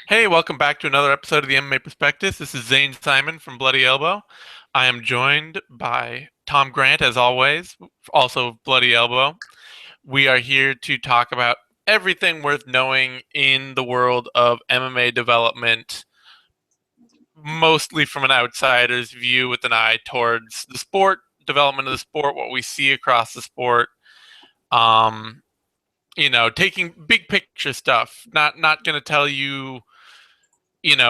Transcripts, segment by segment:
Hey, welcome back to another episode of the MMA Prospectus. This is Zane Simon from Bloody Elbow. I am joined by Tom Grant, as always, also of Bloody Elbow. We are here to talk about everything worth knowing in the world of MMA development, mostly from an outsider's view with an eye towards the sport, development of the sport, what we see across the sport. Um, taking big picture stuff. Not going to tell you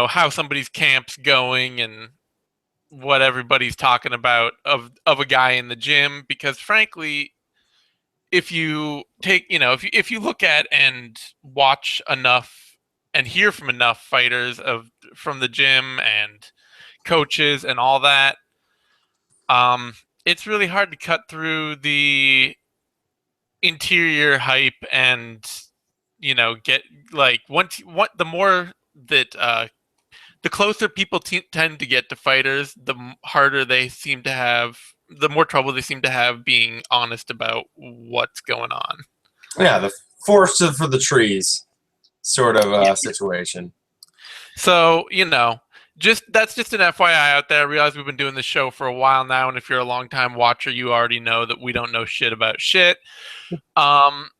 how somebody's camp's going and what everybody's talking about of a guy in the gym, because frankly, if you take if you look at and watch enough and hear from enough fighters of from the gym and coaches and all that, um it's really hard to cut through the interior hype and get like once what the more that the closer people tend to get to fighters, the harder they seem to have, the more trouble they seem to have being honest about what's going on. Yeah, the forest for the trees sort of Yeah. situation. So, just that's just an FYI out there. I realize we've been doing this show for a while now, and if you're a long time watcher, you already know that we don't know shit about shit. Um,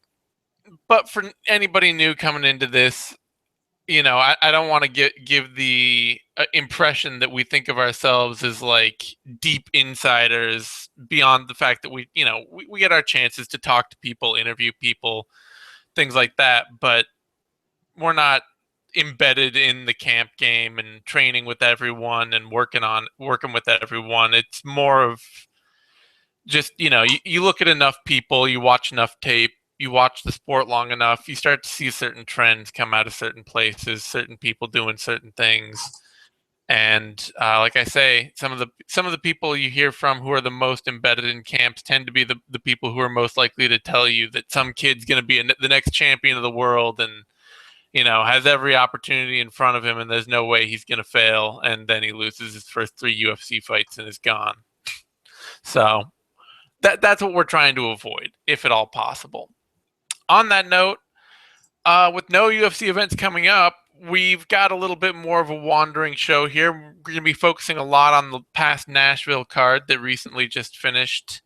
but for anybody new coming into this, I don't want to give the impression that we think of ourselves as like deep insiders beyond the fact that we get our chances to talk to people, interview people, things like that, but we're not embedded in the camp game and training with everyone and working with everyone. It's more of just you look at enough people, you watch enough tape, you watch the sport long enough, you start to see certain trends come out of certain places, certain people doing certain things. And like I say, some of the people you hear from who are the most embedded in camps tend to be the people who are most likely to tell you that some kid's going to be the next champion of the world, and has every opportunity in front of him, and there's no way he's going to fail, and then he loses his first 3 UFC fights and is gone. So that's what we're trying to avoid, if at all possible. On that note, with no UFC events coming up, we've got a little bit more of a wandering show here. We're going to be focusing a lot on the past Nashville card that recently just finished.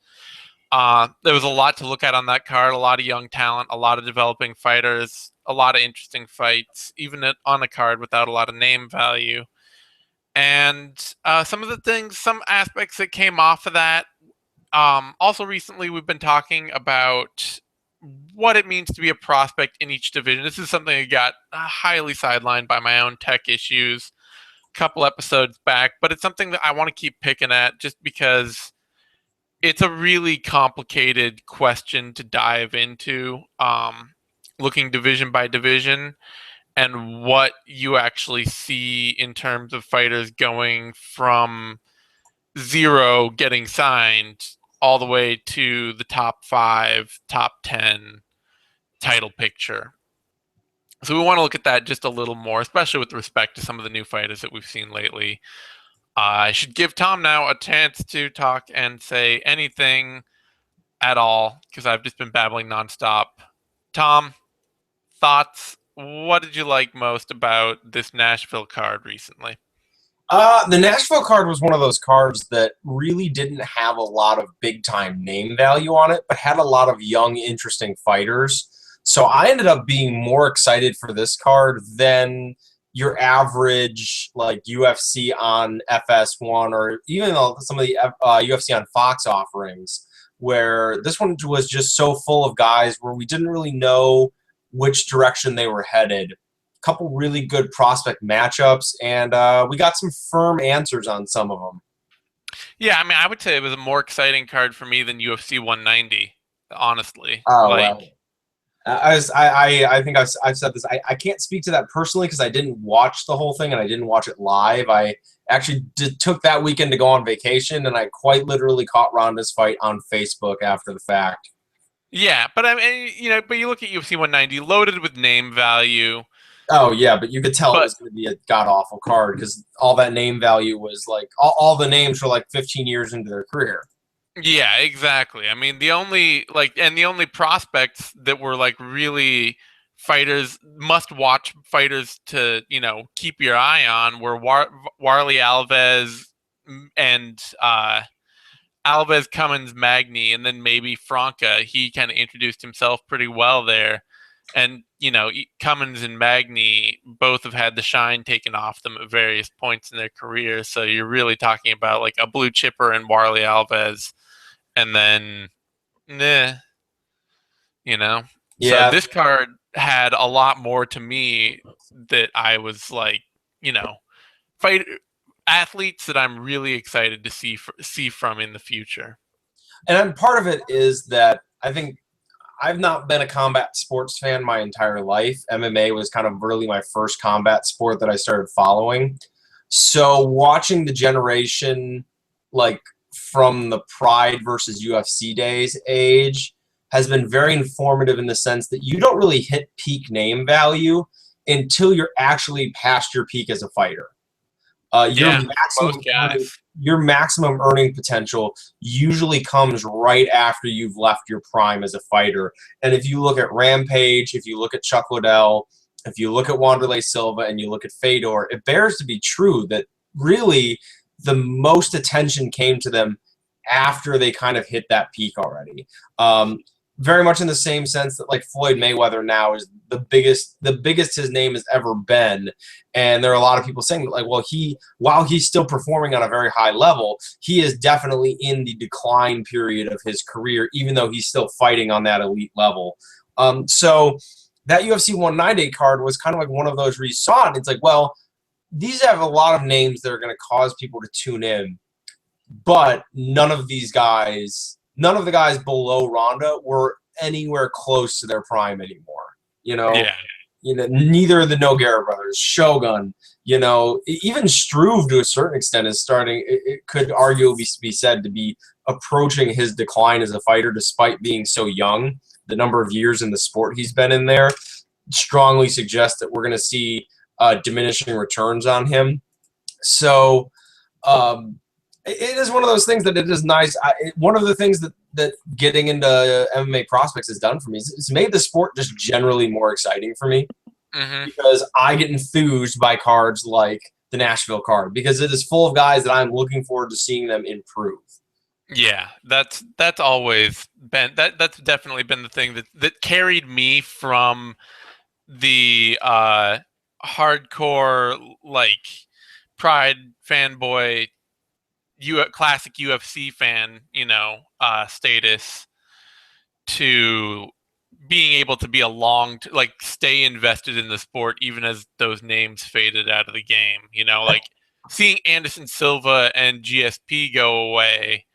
There was a lot to look at on that card, a lot of young talent, a lot of developing fighters, a lot of interesting fights, even on a card without a lot of name value. And some aspects that came off of that. Also, recently, we've been talking about what it means to be a prospect in each division. This is something that got highly sidelined by my own tech issues a couple episodes back, but it's something that I want to keep picking at just because it's a really complicated question to dive into, looking division by division and what you actually see in terms of fighters going from zero getting signed all the way to the top 5, top 10 title picture. So we want to look at that just a little more, especially with respect to some of the new fighters that we've seen lately. I should give Tom now a chance to talk and say anything at all, because I've just been babbling nonstop. Tom, thoughts? What did you like most about this Nashville card recently? The Nashville card was one of those cards that really didn't have a lot of big time name value on it, but had a lot of young, interesting fighters. So I ended up being more excited for this card than your average like UFC on FS1 or even some of the UFC on Fox offerings, where this one was just so full of guys where we didn't really know which direction they were headed. Couple really good prospect matchups, and we got some firm answers on some of them. Yeah, I mean, I would say it was a more exciting card for me than UFC 190, honestly. Oh Like, well, I think I've said this. I can't speak to that personally because I didn't watch the whole thing and I didn't watch it live. I actually took that weekend to go on vacation, and I quite literally caught Ronda's fight on Facebook after the fact. yeah, but I mean, but you look at UFC 190, loaded with name value, Oh yeah, but you could tell it but was going to be a god awful card because all that name value was like all the names were like 15 years into their career. yeah, exactly. I mean, the only prospects that were like really must-watch fighters to keep your eye on were Warley Alves and Alves, Cummins, Magny, and then maybe Franca. He kind of introduced himself pretty well there. And, Cummins and Magny both have had the shine taken off them at various points in their career. So you're really talking about like a blue chipper and Warley Alves. And then, nah, So Yeah, this card had a lot more to me that I was like, fight athletes that I'm really excited to see from in the future. and part of it is that I think I've not been a combat sports fan my entire life. MMA was kind of really my first combat sport that I started following. So watching the generation like from the Pride versus UFC days age has been very informative in the sense that you don't really hit peak name value until you're actually past your peak as a fighter. Yeah, most guys. Your maximum earning potential usually comes right after you've left your prime as a fighter. And if you look at Rampage, if you look at Chuck Liddell, if you look at Wanderlei Silva, and you look at Fedor, it bears to be true that really the most attention came to them after they kind of hit that peak already. Very much in the same sense that like Floyd Mayweather now is the biggest his name has ever been. And there are a lot of people saying that, like, well, while he's still performing on a very high level, he is definitely in the decline period of his career, even though he's still fighting on that elite level. So that UFC 198 card was kind of like one of those where you saw it, and it's like, well, these have a lot of names that are going to cause people to tune in, but none of the guys below Ronda were anywhere close to their prime anymore. Yeah. Neither of the Nogueira brothers, Shogun, even Struve to a certain extent is starting. It could arguably be said to be approaching his decline as a fighter, despite being so young. The number of years in the sport he's been in there strongly suggests that we're going to see diminishing returns on him. So it is one of those things that it is nice. One of the things that getting into MMA prospects has done for me is it's made the sport just generally more exciting for me, because I get enthused by cards like the Nashville card, because it is full of guys that I'm looking forward to seeing them improve. Yeah, that's always been that's definitely been the thing that carried me from the hardcore like Pride fanboy classic UFC fan, status, to being able to be stay invested in the sport even as those names faded out of the game. Like seeing Anderson Silva and GSP go away,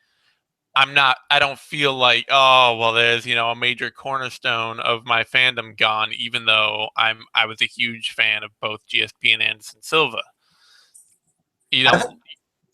I don't feel like, oh, well, there's, a major cornerstone of my fandom gone, even though I was a huge fan of both GSP and Anderson Silva.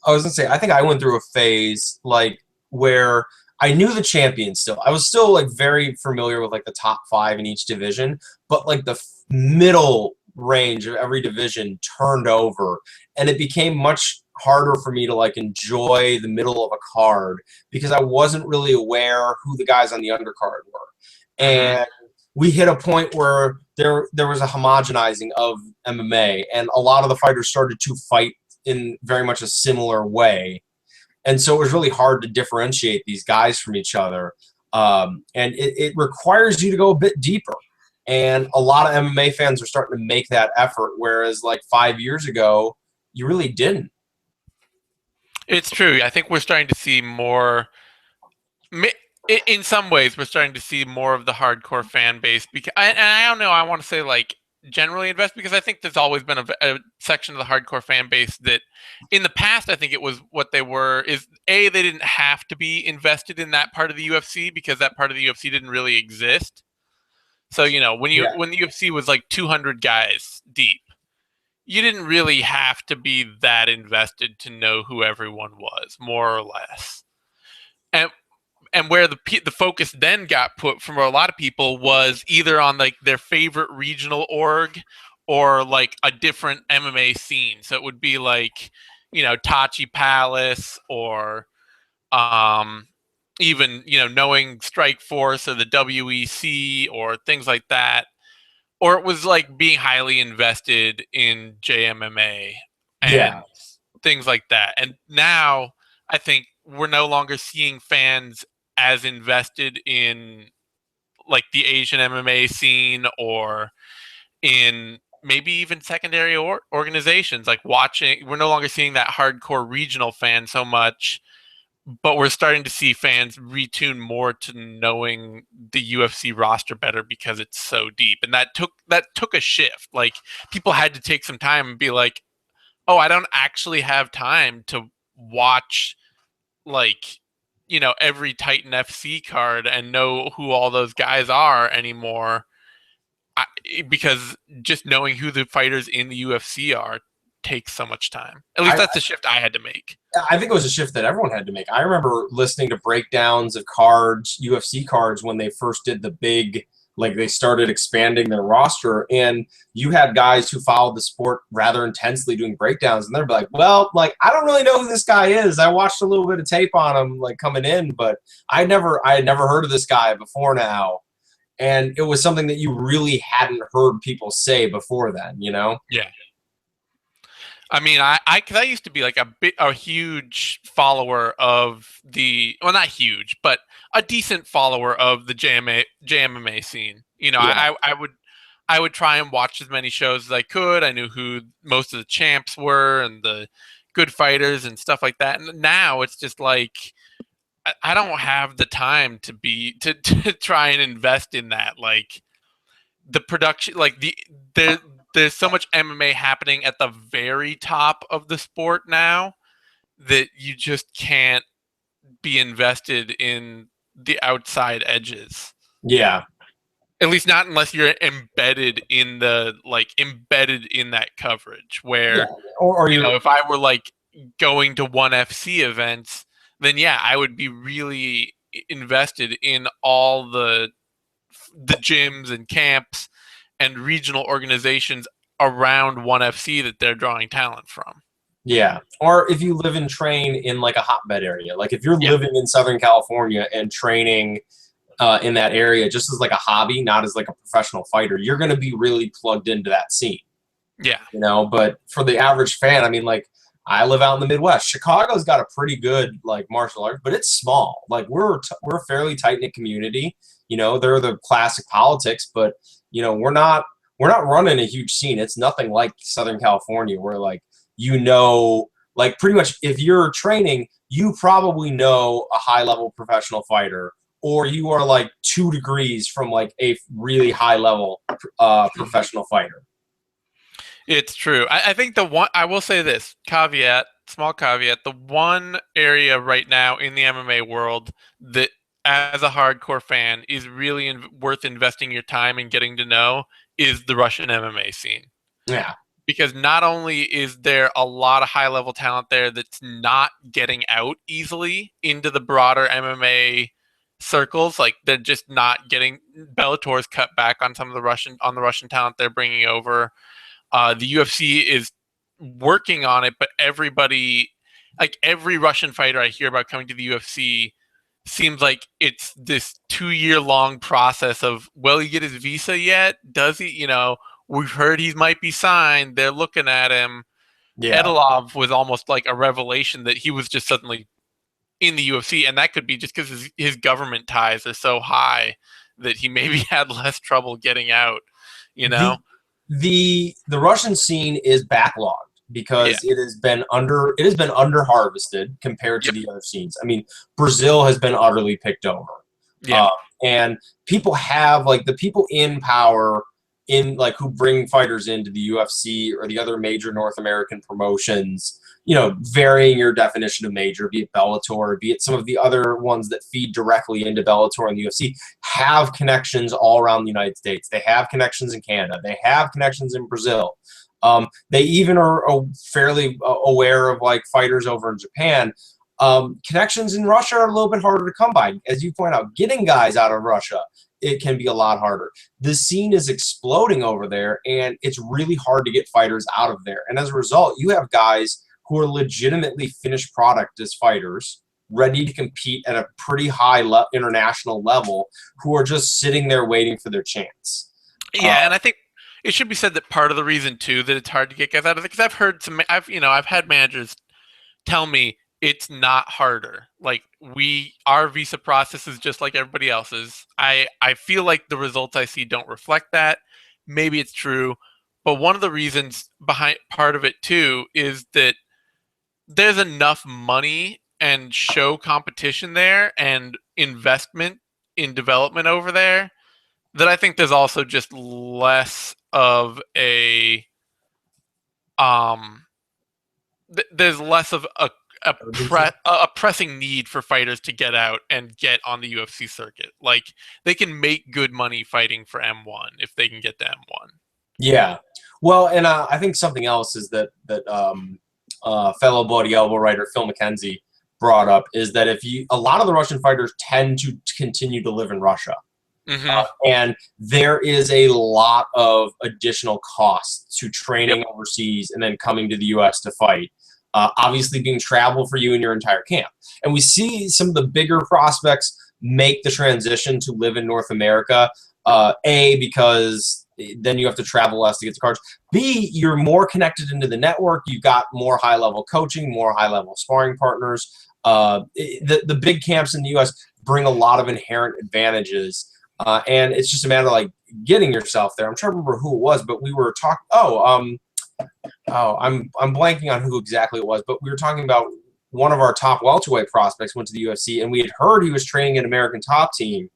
I was gonna say, I think I went through a phase like where I knew the champions still. I was still like very familiar with like the top 5 in each division, but like the middle range of every division turned over, and it became much harder for me to like enjoy the middle of a card because I wasn't really aware who the guys on the undercard were. And we hit a point where there was a homogenizing of MMA, and a lot of the fighters started to fight in very much a similar way. And so it was really hard to differentiate these guys from each other. And it requires you to go a bit deeper. And a lot of MMA fans are starting to make that effort, whereas like 5 years ago, you really didn't. It's true. I think we're starting to see more. In some ways, we're starting to see more of the hardcore fan base. And I don't know. I want to say like generally invest, because I think there's always been a section of the hardcore fan base that in the past, I think it was what they were is they didn't have to be invested in that part of the UFC because that part of the UFC didn't really exist. So, when the UFC was like 200 guys deep, you didn't really have to be that invested to know who everyone was, more or less. And where the focus then got put from a lot of people was either on like their favorite regional org or like a different MMA scene. So it would be like, Tachi Palace, or even, knowing Strike Force or the WEC or things like that. or it was like being highly invested in JMMA Yeah. and things like that. And now I think we're no longer seeing fans as invested in like the Asian MMA scene or in maybe even secondary organizations. Like watching, we're no longer seeing that hardcore regional fan so much, but we're starting to see fans retune more to knowing the UFC roster better because it's so deep. And that took a shift. Like people had to take some time and be like, "Oh, I don't actually have time to watch like, every Titan FC card and know who all those guys are anymore." Because just knowing who the fighters in the UFC are takes so much time. At least that's the shift I had to make. I think it was a shift that everyone had to make. I remember listening to breakdowns of cards, UFC cards, when they first did the big, like they started expanding their roster, and you had guys who followed the sport rather intensely doing breakdowns, and they're like, well, like, I don't really know who this guy is. I watched a little bit of tape on him, like, coming in, but I had never heard of this guy before now. And it was something that you really hadn't heard people say before then. Yeah. I mean, cause I used to be like a huge follower of well, not huge, but a decent follower of the JMMA scene. Yeah. I would try and watch as many shows as I could. I knew who most of the champs were and the good fighters and stuff like that. And now it's just like, I don't have the time to try and invest in that. Like the production, like there's so much MMA happening at the very top of the sport now that you just can't be invested in the outside edges. Yeah. At least not unless you're embedded in that coverage where, Yeah. Or if I were like going to ONE FC events, then yeah, I would be really invested in all the gyms and camps and regional organizations around ONE FC that they're drawing talent from. Yeah. Or if you live and train in like a hotbed area, like if you're Yeah. living in Southern California and training in that area just as like a hobby, not as like a professional fighter, you're going to be really plugged into that scene. Yeah. But for the average fan, I mean, like, I live out in the Midwest. Chicago's got a pretty good like martial arts, but it's small. Like we're a fairly tight knit community. They're the classic politics, but we're not running a huge scene. It's nothing like Southern California, where like pretty much if you're training, you probably know a high level professional fighter, or you are like 2 degrees from like a really high level professional fighter. It's true. I think I will say this small caveat, the one area right now in the MMA world that as a hardcore fan is really worth investing your time and getting to know is the Russian MMA scene. Yeah. Because not only is there a lot of high level talent there that's not getting out easily into the broader MMA circles, like they're just not getting, Bellator's cut back on some of the Russian talent they're bringing over. The UFC is working on it, but everybody, like every Russian fighter I hear about coming to the UFC, seems like it's this 2-year long process of, well, he get his visa yet? Does he? We've heard he might be signed. They're looking at him. Yeah. Edilov was almost like a revelation that he was just suddenly in the UFC, and that could be just because his government ties are so high that he maybe had less trouble getting out. The Russian scene is backlogged because it has been under harvested compared to the other scenes. I mean, Brazil has been utterly picked over. Yeah. And people have like the people in power in like who bring fighters into the UFC or the other major North American promotions, varying your definition of major, be it Bellator, be it some of the other ones that feed directly into Bellator and the UFC, have connections all around the United States. They have connections in Canada. They have connections in Brazil. They even are fairly aware of like fighters over in Japan. Connections in Russia are a little bit harder to come by. As you point out, getting guys out of Russia, it can be a lot harder. The scene is exploding over there, and it's really hard to get fighters out of there. And as a result, you have guys who are legitimately finished product as fighters, ready to compete at a pretty high international level, who are just sitting there waiting for their chance. Yeah, and I think it should be said that part of the reason too that it's hard to get guys out of it, because I've had managers tell me it's not harder. Like our visa process is just like everybody else's. I feel like the results I see don't reflect that. Maybe it's true, but one of the reasons behind part of it too is that there's enough money and show competition there and investment in development over there that I think there's also just less of a there's less of a pressing need for fighters to get out and get on the UFC circuit. Like they can make good money fighting for M1 if they can get to M1. Yeah. Well, and I think something else is that fellow Bloody Elbow writer Phil McKenzie brought up is that a lot of the Russian fighters tend to continue to live in Russia. And there is a lot of additional costs to training overseas and then coming to the U.S. to fight. Obviously being travel for you and your entire camp. And we see some of the bigger prospects make the transition to live in North America, A, because then you have to travel less to get the cards. B, you're more connected into the network. You've got more high-level coaching, more high-level sparring partners. The big camps in the U.S. bring a lot of inherent advantages. And it's just a matter of like getting yourself there. I'm trying to remember who it was, but we were talking. I'm blanking on who exactly it was, but we were talking about one of our top welterweight prospects went to the UFC, and we had heard he was training an American Top Team,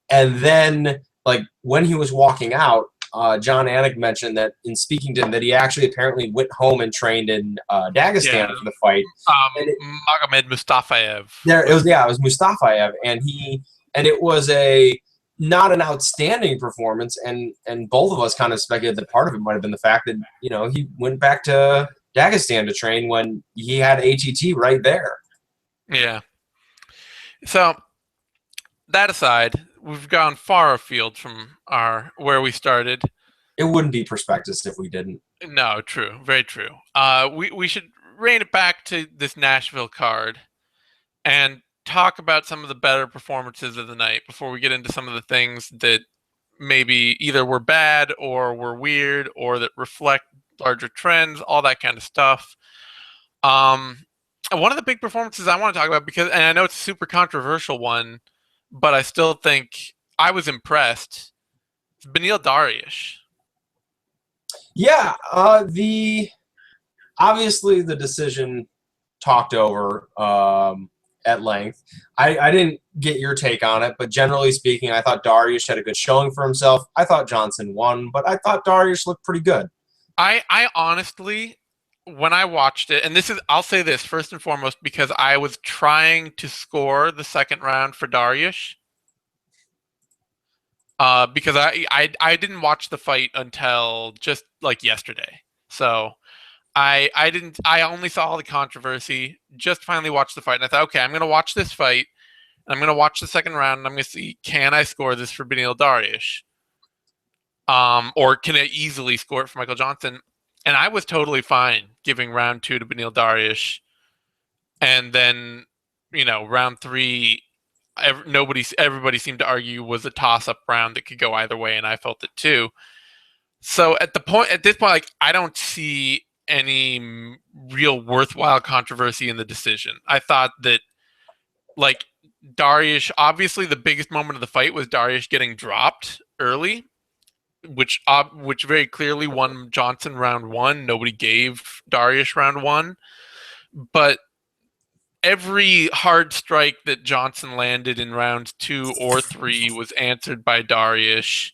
and then like when he was walking out, John Anik mentioned that in speaking to him that he actually apparently went home and trained in Dagestan for the fight. Magomed Mustafayev. It was Mustafayev, and it was not an outstanding performance, and both of us kind of speculated that part of it might have been the fact that he went back to Dagestan to train when he had ATT right there. Yeah. So that aside, we've gone far afield from where we started. It wouldn't be Prospectus if we didn't. No, true, very true. We should rein it back to this Nashville card and talk about some of the better performances of the night before we get into some of the things that maybe either were bad or were weird or that reflect larger trends, all that kind of stuff. One of the big performances I want to talk about, and I know it's a super controversial one, but I still think I was impressed. Beneil Dariush. Yeah, obviously the decision talked over at length. I didn't get your take on it, but generally speaking, I thought Dariush had a good showing for himself. I thought Johnson won, but I thought Dariush looked pretty good. I honestly, when I watched it, and I'll say this first and foremost because I was trying to score the second round for Dariush. Because I didn't watch the fight until just like yesterday. So I only saw all the controversy, just finally watched the fight, and I thought, okay, I'm gonna watch this fight, and I'm gonna watch the second round, and I'm gonna see, can I score this for Beneil Dariush? Or can I easily score it for Michael Johnson? And I was totally fine giving round 2 to Beneil Dariush, and then round 3, everybody seemed to argue was a toss-up round that could go either way, and I felt it too. So at this point, like I don't see any real worthwhile controversy in the decision. I thought that, like, Dariush, obviously the biggest moment of the fight was Dariush getting dropped early, which very clearly won Johnson round 1. Nobody gave Dariush round 1, but every hard strike that Johnson landed in rounds 2 or 3 was answered by Dariush.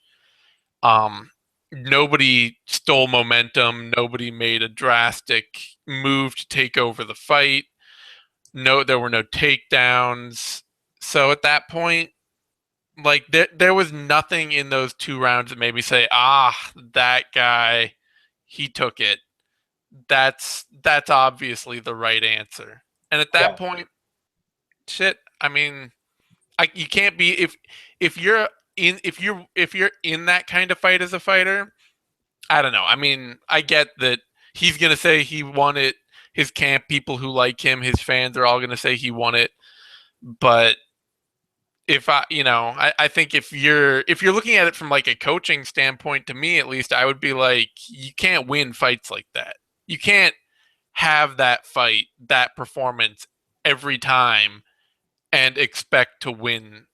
Nobody stole momentum. Nobody made a drastic move to take over the fight. No, there were no takedowns. So at that point, like there was nothing in those 2 rounds that made me say, that guy, he took it. That's obviously the right answer. And at that point, shit, I mean, you can't be if you're in that kind of fight as a fighter. I don't know. I mean, I get that he's gonna say he won it. His camp, people who like him, his fans are all gonna say he won it. But I think if you're looking at it from like a coaching standpoint, to me at least, I would be like, you can't win fights like that. You can't have that fight, that performance every time and expect to win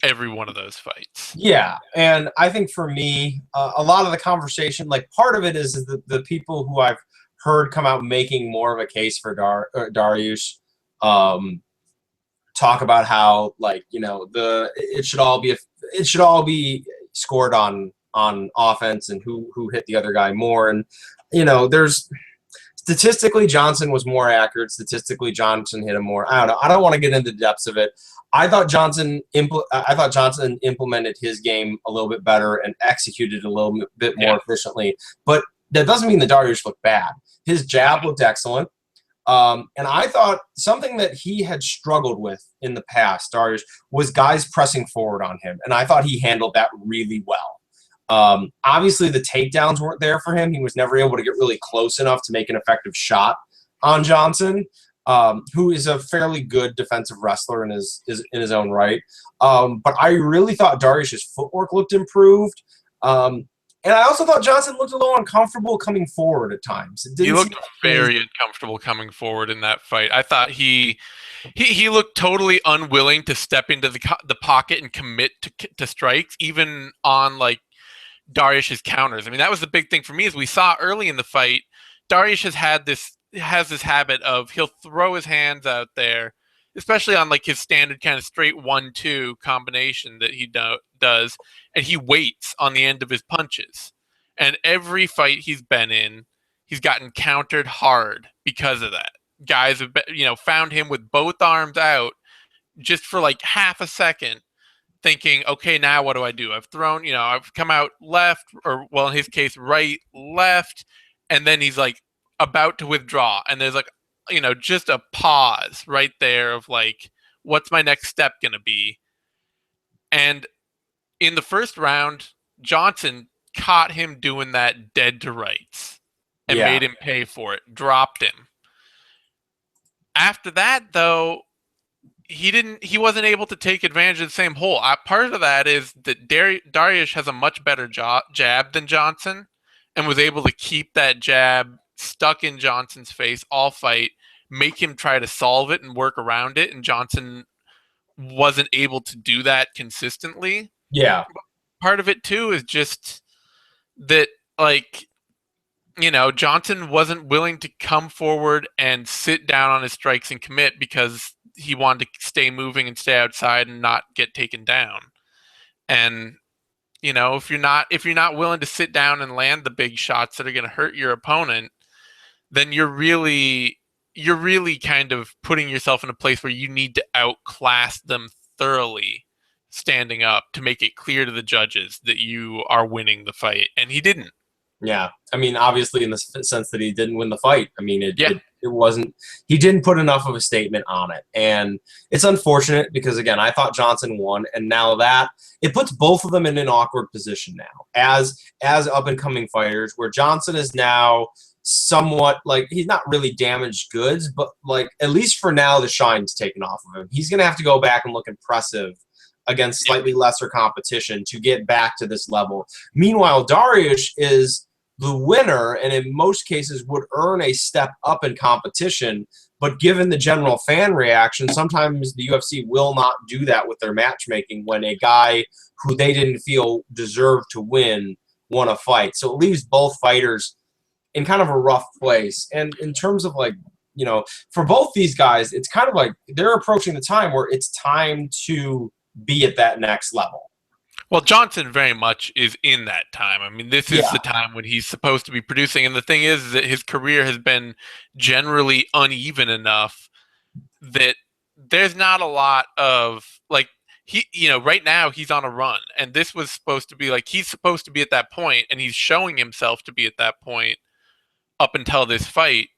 every one of those fights. Yeah, and I think for me, a lot of the conversation, like part of it is the people who I've heard come out making more of a case for Dariush, um, talk about how like it should all be scored on offense and who hit the other guy more, and there's statistically Johnson was more accurate. Statistically, Johnson hit him more. I don't know. I don't want to get into the depths of it. I thought Johnson implemented his game a little bit better and executed a little bit more efficiently. But that doesn't mean the Dariush looked bad. His jab looked excellent. And I thought something that he had struggled with in the past, Dariush, was guys pressing forward on him. And I thought he handled that really well. Obviously, the takedowns weren't there for him. He was never able to get really close enough to make an effective shot on Johnson, who is a fairly good defensive wrestler in his own right. But I really thought Dariush's footwork looked improved. And I also thought Johnson looked a little uncomfortable coming forward at times. He looked very uncomfortable coming forward in that fight. I thought he looked totally unwilling to step into the pocket and commit to strikes, even on like Dariush's counters. I mean, that was the big thing for me, is we saw early in the fight, Dariush has this habit of he'll throw his hands out there, especially on like his standard kind of straight 1-2 combination that he does, and he waits on the end of his punches. And every fight he's been in, he's gotten countered hard because of that. Guys have found him with both arms out just for like half a second, thinking, okay, now what do I do? I've thrown, I've come out left, or well, in his case, right, left, and then he's like about to withdraw, and there's like, just a pause right there of like, what's my next step gonna be? And in the first round, Johnson caught him doing that dead to rights and made him pay for it, dropped him. After that, though, he wasn't able to take advantage of the same hole. Part of that is that Dariush has a much better jab than Johnson, and was able to keep that jab stuck in Johnson's face all fight, make him try to solve it and work around it, and Johnson wasn't able to do that consistently. Yeah. Part of it too is just that, like, Johnson wasn't willing to come forward and sit down on his strikes and commit because he wanted to stay moving and stay outside and not get taken down. And if you're not willing to sit down and land the big shots that are going to hurt your opponent, then you're really kind of putting yourself in a place where you need to outclass them thoroughly, standing up, to make it clear to the judges that you are winning the fight. And he didn't. Yeah, I mean, obviously, in the sense that he didn't win the fight. I mean, it wasn't. He didn't put enough of a statement on it, and it's unfortunate because, again, I thought Johnson won, and now that it puts both of them in an awkward position now as up and coming fighters, where Johnson is now somewhat like, he's not really damaged goods, but like, at least for now, the shine's taken off of him. He's gonna have to go back and look impressive against slightly lesser competition to get back to this level. Meanwhile, Dariush is the winner, and in most cases would earn a step up in competition. But given the general fan reaction, sometimes the UFC will not do that with their matchmaking when a guy who they didn't feel deserved to win won a fight. So it leaves both fighters in kind of a rough place. And in terms of like, for both these guys, it's kind of like they're approaching the time where it's time to be at that next level. Well, Johnson very much is in that time. I mean, this is the time when he's supposed to be producing. And the thing is that his career has been generally uneven enough that there's not a lot of, like, right now he's on a run. And this was supposed to be like, he's supposed to be at that point, and he's showing himself to be at that point up until this fight,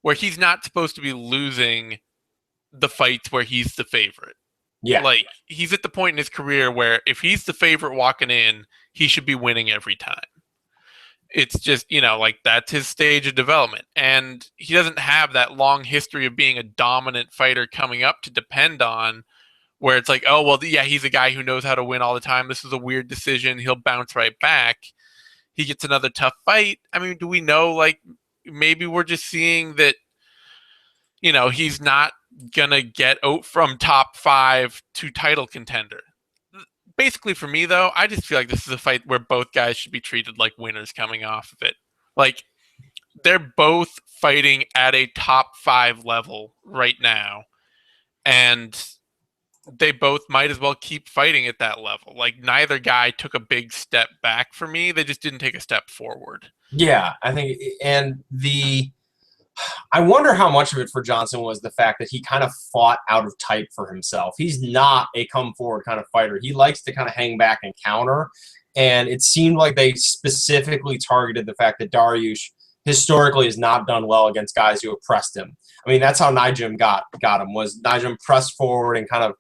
where he's not supposed to be losing the fights where he's the favorite. Yeah. Like, he's at the point in his career where if he's the favorite walking in, he should be winning every time. It's just, like, that's his stage of development. And he doesn't have that long history of being a dominant fighter coming up to depend on, where it's like, oh, well, yeah, he's a guy who knows how to win all the time. This is a weird decision. He'll bounce right back. He gets another tough fight. I mean, do we know, like, maybe we're just seeing that, he's not going to get out from top 5 to title contender. Basically, for me, though, I just feel like this is a fight where both guys should be treated like winners coming off of it. Like, they're both fighting at a top 5 level right now. And they both might as well keep fighting at that level. Like, neither guy took a big step back for me. They just didn't take a step forward. Yeah, I think, and I wonder how much of it for Johnson was the fact that he kind of fought out of type for himself. He's not a come forward kind of fighter. He likes to kind of hang back and counter. And it seemed like they specifically targeted the fact that Dariush historically has not done well against guys who have pressed him. I mean, that's how Nijim got him, was Nijim pressed forward and kind of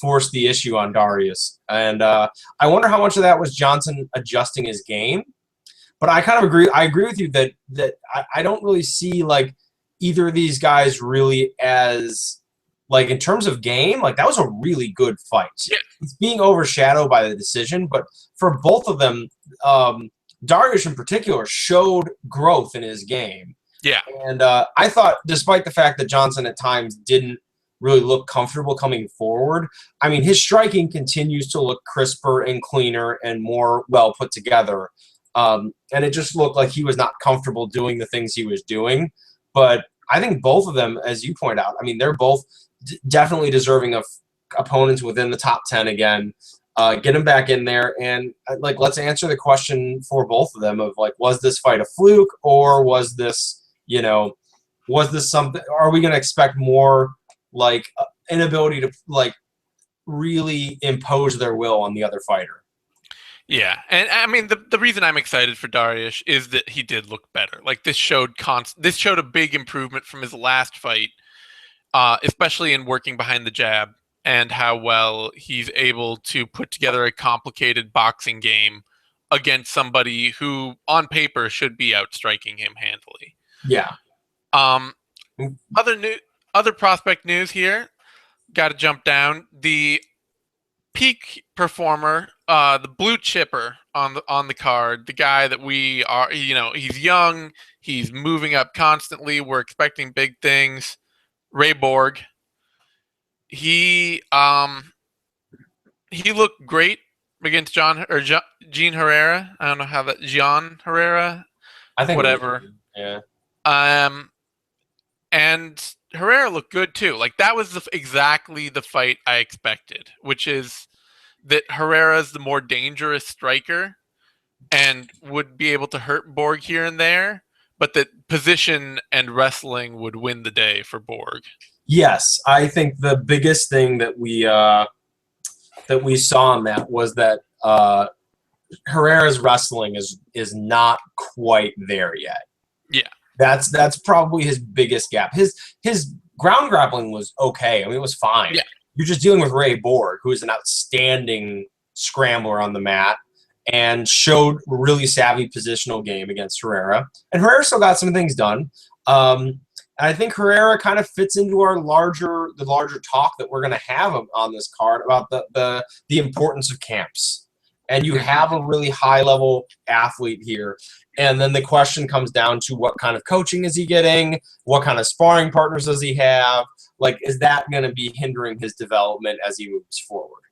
forced the issue on Darius. And I wonder how much of that was Johnson adjusting his game. But I kind of agree. I agree with you that I don't really see, like, either of these guys really as, like, in terms of game, like, that was a really good fight. Yeah. It's being overshadowed by the decision, but for both of them, Dariush in particular showed growth in his game. Yeah. And I thought, despite the fact that Johnson at times didn't really look comfortable coming forward, I mean, his striking continues to look crisper and cleaner and more well put together. And it just looked like he was not comfortable doing the things he was doing. But I think both of them, as you point out, I mean, they're both definitely deserving of opponents within the top 10 again. Get them back in there, and, like, let's answer the question for both of them of, like, was this fight a fluke, or was this, was this something? Are we going to expect more, like, inability to, like, really impose their will on the other fighter? Yeah, and I mean, the reason I'm excited for Dariush is that he did look better. Like, this showed a big improvement from his last fight, especially in working behind the jab and how well he's able to put together a complicated boxing game against somebody who, on paper, should be outstriking him handily. Yeah. Other prospect news here. Got to jump down. The peak performer, the blue chipper on the card, the guy that we are, he's young, he's moving up constantly. We're expecting big things. Ray Borg. He looked great against Jean Herrera. I don't know how that Jean Herrera. I think whatever. Yeah. And Herrera looked good too. Like, that was exactly the fight I expected, which is that Herrera's the more dangerous striker and would be able to hurt Borg here and there, but that position and wrestling would win the day for Borg. Yes, I think the biggest thing that we saw in that was that Herrera's wrestling is not quite there yet. Yeah. That's probably his biggest gap. His ground grappling was okay. I mean, it was fine. Yeah. You're just dealing with Ray Borg, who is an outstanding scrambler on the mat and showed really savvy positional game against Herrera. And Herrera still got some things done. I think Herrera kind of fits into our larger talk that we're going to have on this card about the importance of camps. And you have a really high-level athlete here. And then the question comes down to what kind of coaching is he getting? What kind of sparring partners does he have? Like, is that going to be hindering his development as he moves forward?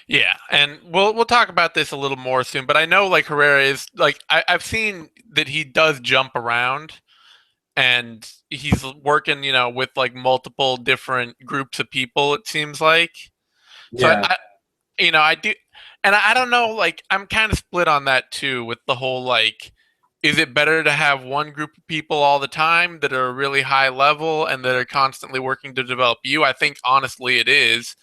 Yeah, and we'll talk about this a little more soon. But I know, like, Herrera is, like, I've seen that he does jump around. And he's working, with, like, multiple different groups of people, it seems like. So, Yeah. I do. And I don't know, like, I'm kind of split on that too, with the whole, like, is it better to have one group of people all the time that are really high level and that are constantly working to develop you? I think, honestly, it is.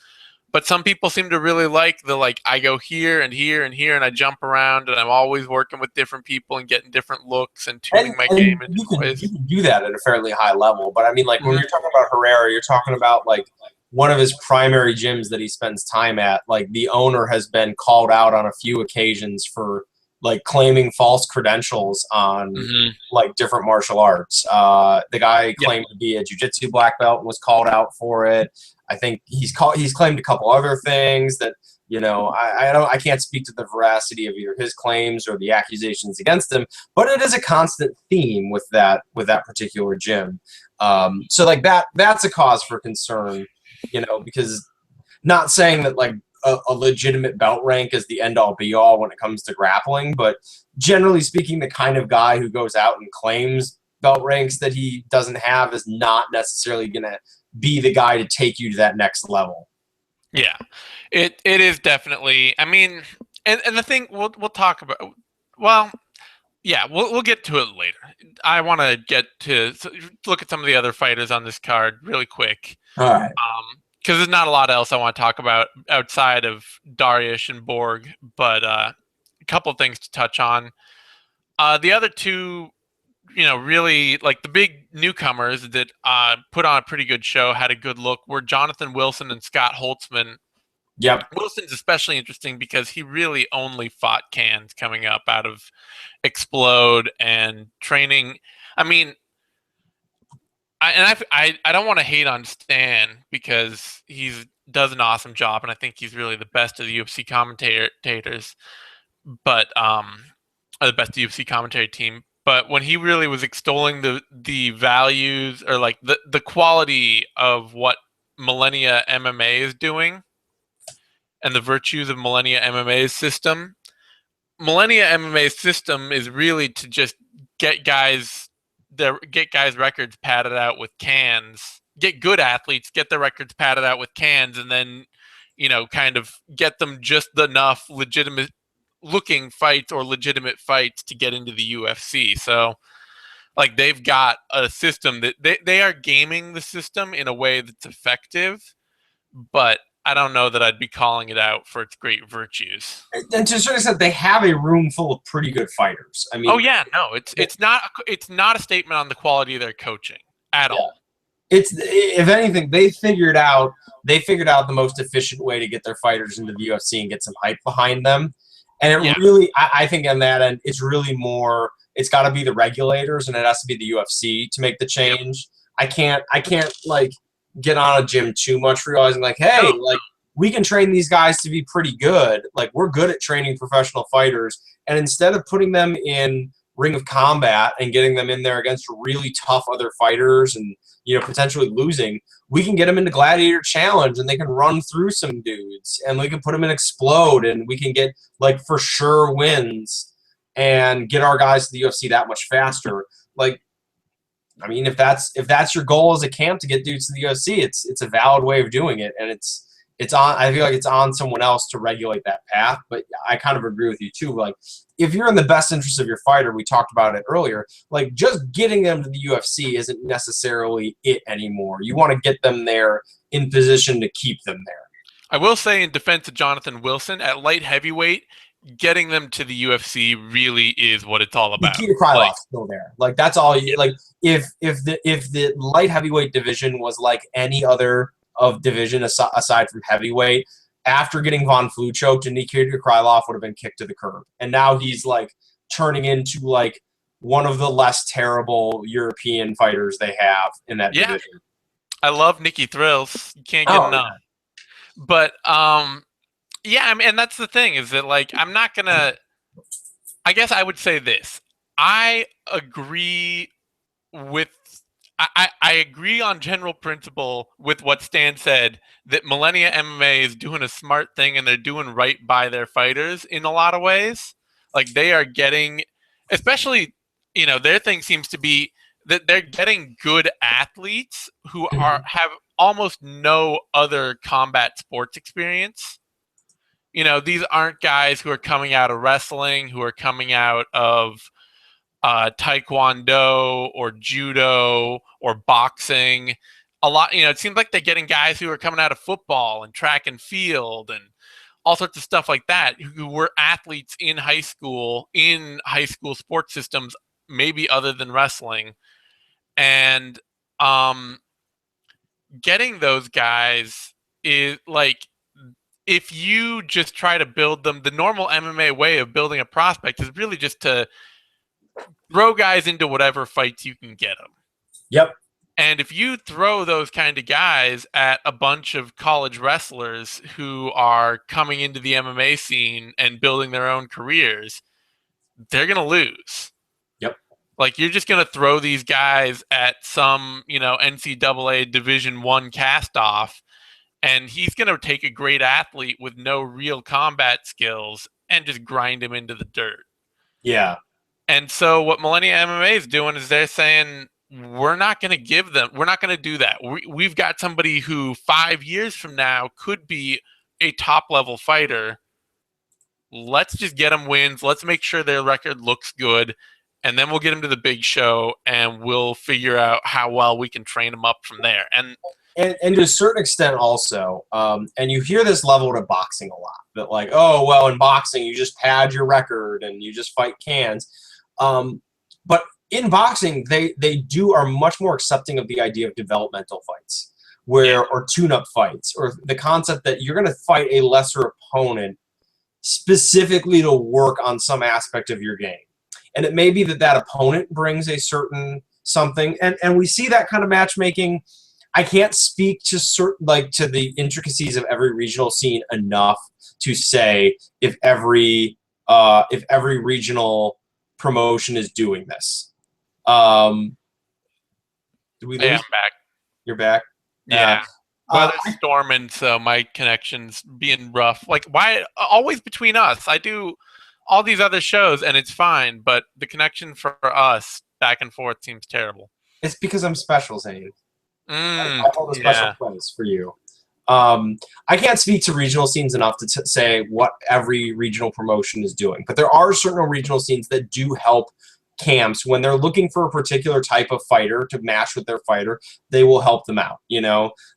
But some people seem to really like the, like, I go here and here and here and I jump around and I'm always working with different people and getting different looks and tuning my game in different ways. You can do that at a fairly high level. But, I mean, like, when you're talking about Herrera, you're talking about, like, one of his primary gyms that he spends time at. Like, the owner has been called out on a few occasions for like claiming false credentials on Hmm. like different martial arts. The guy Yeah. claimed to be a jiu-jitsu black belt and was called out for it. I think he's claimed a couple other things that, you know, I can't speak to the veracity of either his claims or the accusations against him, but it is a constant theme with that particular gym. So like that's a cause for concern, you know, because not saying that like a legitimate belt rank is the end all be all when it comes to grappling, but generally speaking, the kind of guy who goes out and claims belt ranks that he doesn't have is not necessarily going to be the guy to take you to that next level. Yeah. It is definitely. I mean, and the thing we'll talk about. Well, yeah, we'll get to it later. I want to get to look at some of the other fighters on this card really quick. All right. Because there's not a lot else I want to talk about outside of Dariush and Borg, but a couple of things to touch on. The other two, really like the big newcomers that put on a pretty good show, had a good look, were Jonathan Wilson and Scott Holtzman. Yep. Wilson's especially interesting because he really only fought cans coming up out of Explode and training. I mean, I don't want to hate on Stan because he's does an awesome job, and I think he's really the best of the UFC commentators, but or the best UFC commentary team. But when he really was extolling the values or like the quality of what Millennia MMA is doing and the virtues of Millennia MMA's system, Millennia MMA's system is really to just get guys get guys' records padded out with cans, get good athletes, get their records padded out with cans, and then kind of get them just enough legitimate looking fights or legitimate fights to get into the UFC. So like they've got a system that they are gaming the system in a way that's effective, but I don't know that I'd be calling it out for its great virtues. And to a certain extent, they have a room full of pretty good fighters. I Oh mean, yeah, no, it's not a statement on the quality of their coaching at yeah. all. It's if anything, they figured out the most efficient way to get their fighters into the UFC and get some hype behind them. And it Yeah, really, I think on that end, it's really more. It's got to be the regulators, and it has to be the UFC to make the yep. change. I can't like get on a gym too much, realizing like, hey, No, like we can train these guys to be pretty good. Like we're good at training professional fighters, and instead of putting them in Ring of Combat and getting them in there against really tough other fighters and potentially losing, we can get them into Gladiator Challenge and they can run through some dudes and we can put them in Explode and we can get like for sure wins and get our guys to the UFC that much faster. Like, I mean, if that's your goal as a camp to get dudes to the UFC, it's a valid way of doing it, and it's on. I feel like it's on someone else to regulate that path. But I kind of agree with you too. Like, if you're in the best interest of your fighter, we talked about it earlier. Like, just getting them to the UFC isn't necessarily it anymore. You want to get them there in position to keep them there. I will say in defense of Jonathan Wilson at light heavyweight, getting them to the UFC really is what it's all about. Nikita Like, Krylov's still there. Like that's all. yeah, Like if the light heavyweight division was like any other of division aside from heavyweight, after getting Von Flue choked, and Nikita Krylov would have been kicked to the curb, and now he's like turning into like one of the less terrible European fighters they have in that yeah, division. I love Nikki Thrills. You can't get Oh enough. But yeah, I mean, and that's the thing is that like I'm not gonna. I guess I would say this. I agree with. I agree on general principle with what Stan said that Millennia MMA is doing a smart thing and they're doing right by their fighters in a lot of ways. Like they are getting, especially, their thing seems to be that they're getting good athletes who yeah. have almost no other combat sports experience. These aren't guys who are coming out of wrestling, who are coming out of taekwondo or judo or boxing. A lot, it seems like they're getting guys who are coming out of football and track and field and all sorts of stuff like that, who were athletes in high school sports systems, maybe other than wrestling. And getting those guys is like if you just try to build them, the normal MMA way of building a prospect is really just to throw guys into whatever fights you can get them. Yep. And if you throw those kind of guys at a bunch of college wrestlers who are coming into the MMA scene and building their own careers, they're going to lose. Yep. Like, you're just going to throw these guys at some, NCAA Division I cast-off, and he's going to take a great athlete with no real combat skills and just grind him into the dirt. Yeah. And so what Millennia MMA is doing is they're saying, we're not going to do that. We've got somebody who 5 years from now could be a top-level fighter. Let's just get them wins. Let's make sure their record looks good, and then we'll get them to the big show, and we'll figure out how well we can train them up from there. And to a certain extent also, and you hear this leveled at boxing a lot, that like, oh, well, in boxing, you just pad your record and you just fight cans. But in boxing, they are much more accepting of the idea of developmental fights, or tune-up fights, or the concept that you're going to fight a lesser opponent specifically to work on some aspect of your game. And it may be that opponent brings a certain something, and we see that kind of matchmaking. I can't speak to to the intricacies of every regional scene enough to say if every regional promotion is doing this. Did we lose? Yeah, I'm back. You're back? Yeah. Weather's storming, so my connection's being rough. Like, why always between us? I do all these other shows and it's fine, but the connection for us back and forth seems terrible. It's because I'm special, Zane. I hold a special place for you. I can't speak to regional scenes enough to say what every regional promotion is doing, but there are certain regional scenes that do help camps when they're looking for a particular type of fighter to match with their fighter. They will help them out,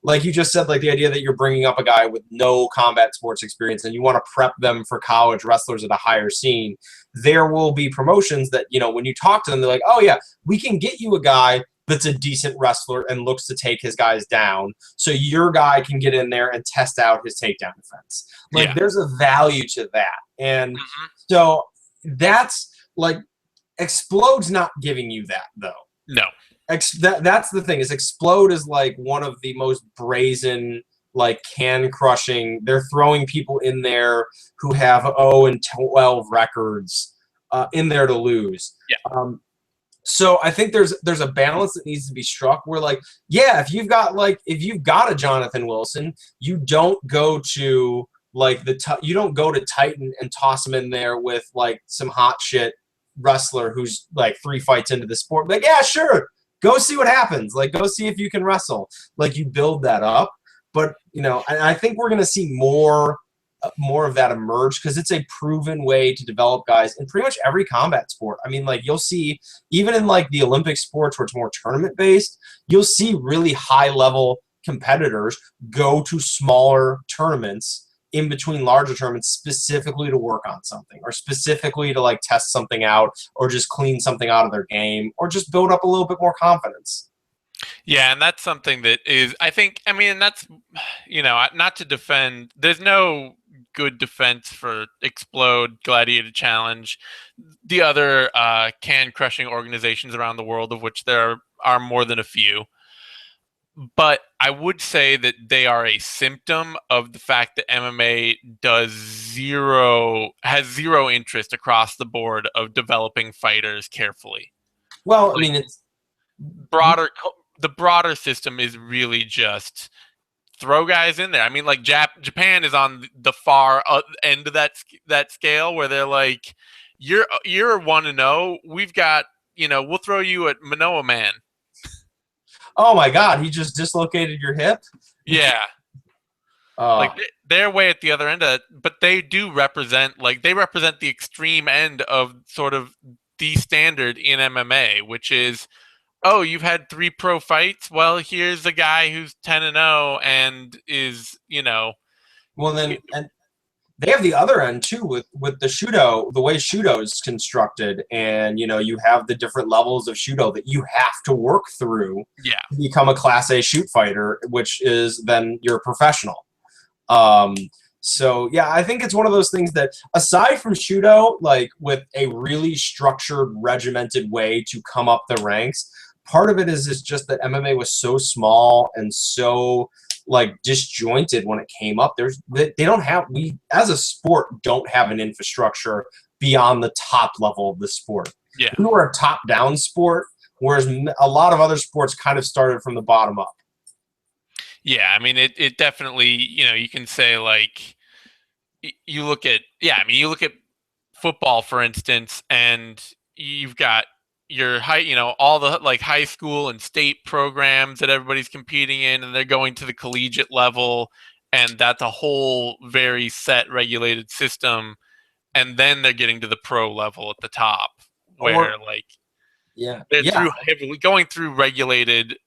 like you just said, like the idea that you're bringing up a guy with no combat sports experience and you want to prep them for college wrestlers at a higher scene. There will be promotions that, when you talk to them, they're like, oh yeah, we can get you a guy that's a decent wrestler and looks to take his guys down, so your guy can get in there and test out his takedown defense. Like, there's a value to that. And so that's like, Explode's not giving you that, though. No. That's the thing, is Explode is like one of the most brazen, like, can-crushing. They're throwing people in there who have 0-12 records in there to lose. Yeah. So I think there's a balance that needs to be struck where, like, yeah, if you've got a Jonathan Wilson, you don't go to you don't go to Titan and toss him in there with like some hot shit wrestler who's like 3 fights into the sport. Like, yeah, sure, go see what happens. Like, go see if you can wrestle. Like, you build that up. But I think we're gonna see more of that emerge, because it's a proven way to develop guys in pretty much every combat sport. I mean, like, you'll see, even in like the Olympic sports where it's more tournament based, you'll see really high level competitors go to smaller tournaments in between larger tournaments specifically to work on something, or specifically to like test something out, or just clean something out of their game, or just build up a little bit more confidence. Yeah, and that's something that is, that's, not to defend, there's no good defense for Explode, Gladiator Challenge, the other can-crushing organizations around the world, of which there are more than a few. But I would say that they are a symptom of the fact that MMA has zero interest across the board of developing fighters carefully. Well, I mean, it's the broader system is really just throw guys in there. I mean, like, Japan is on the far end of that scale, where they're like, you're 1-0. We've got, we'll throw you at Manoa Man. Oh my God, he just dislocated your hip? Yeah. Like, they're way at the other end of it, but they do represent, the extreme end of sort of the standard in MMA, which is, oh, you've had 3 pro fights? Well, here's a guy who's 10-0 and is, Well, then, and they have the other end too with the Shudo, the way Shudo is constructed, and you have the different levels of Shudo that you have to work through to become a Class A shoot fighter, which is then you're a professional. So yeah, I think it's one of those things that aside from Shudo, like with a really structured, regimented way to come up the ranks, part of it is just that MMA was so small and so like disjointed when it came up. They don't have, we as a sport don't have an infrastructure beyond the top level of the sport. Yeah. We were a top down sport, whereas a lot of other sports kind of started from the bottom up. Yeah, I mean, it definitely, you can say like you look at, yeah, I mean, you look at football, for instance, and you've got your all the like high school and state programs that everybody's competing in, and they're going to the collegiate level, and that's a whole very set regulated system, and then they're getting to the pro level at the top, Or where like yeah, they're yeah. through heavily going through regulated,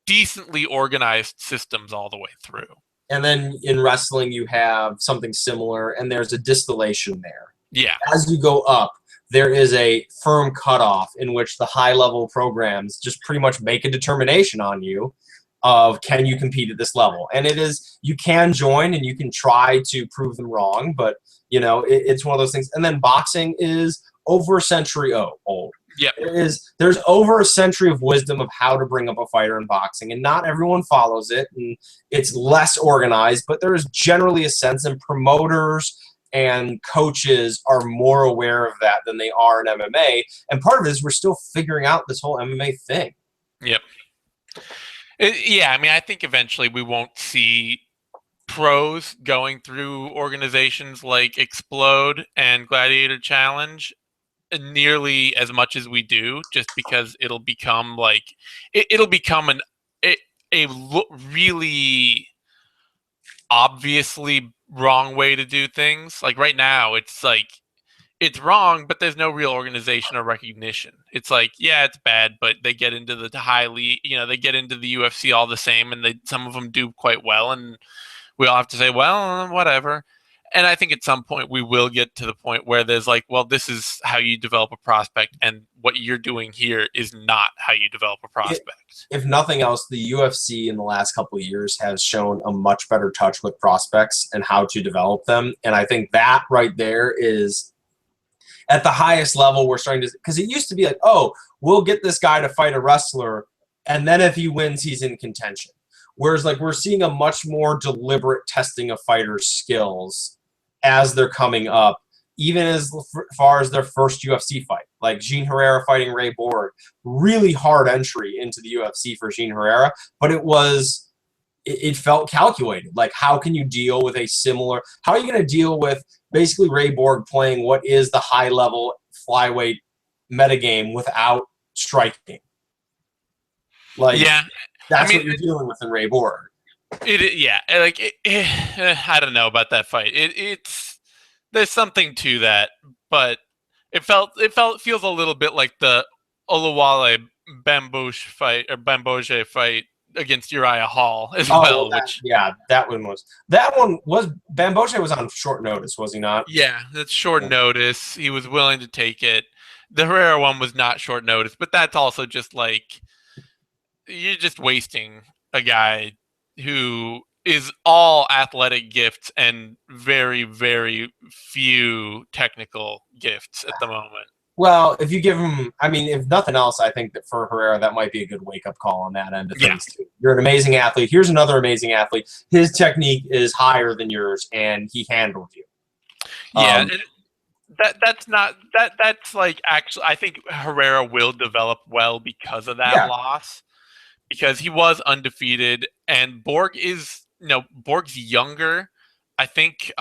decently organized systems all the way through. And then in wrestling, you have something similar, and there's a distillation there. Yeah. As you go up, there is a firm cutoff in which the high-level programs just pretty much make a determination on you of can you compete at this level. And it is, you can join and you can try to prove them wrong, but, it's one of those things. And then boxing is over a century old. Yep. There's over a century of wisdom of how to bring up a fighter in boxing, and not everyone follows it, and it's less organized, but there is generally a sense, and promoters and coaches are more aware of that than they are in MMA. And part of it is we're still figuring out this whole MMA thing. Yep. Yeah, I mean, I think eventually we won't see pros going through organizations like Explode and Gladiator Challenge nearly as much as we do, just because it'll become like it'll become really obviously wrong way to do things. Like right now, it's like it's wrong, but there's no real organization or recognition. It's like, yeah, it's bad, but they get into the highly, they get into the UFC all the same, and some of them do quite well, and we all have to say, well, whatever. And I think at some point we will get to the point where there's like, well, this is how you develop a prospect, and what you're doing here is not how you develop a prospect. If nothing else, the UFC in the last couple of years has shown a much better touch with prospects and how to develop them. And I think that right there is at the highest level we're starting to, because it used to be like, oh, we'll get this guy to fight a wrestler, and then if he wins, he's in contention. Whereas like we're seeing a much more deliberate testing of fighters' skills as they're coming up, even as far as their first UFC fight. Like Jean Herrera fighting Ray Borg, really hard entry into the UFC for Jean Herrera, but it felt calculated. Like, how can you deal with how are you going to deal with basically Ray Borg playing what is the high-level flyweight metagame without striking? Like, yeah, that's what you're dealing with in Ray Borg. I don't know about that fight. It's there's something to that, but it feels a little bit like the Oluwale Bamboje fight against Uriah Hall as well. That one was Bamboje was on short notice, was he not? Yeah, that's short notice. He was willing to take it. The Herrera one was not short notice, but that's also just like you're just wasting a guy who is all athletic gifts and very, very few technical gifts at the moment. Well, if you give him, I mean, if nothing else, I think that for Herrera, that might be a good wake-up call on that end of things, too. You're an amazing athlete. Here's another amazing athlete. His technique is higher than yours, and he handled you. Yeah, that's like, actually, I think Herrera will develop well because of that loss, because he was undefeated, and Borg's younger. I think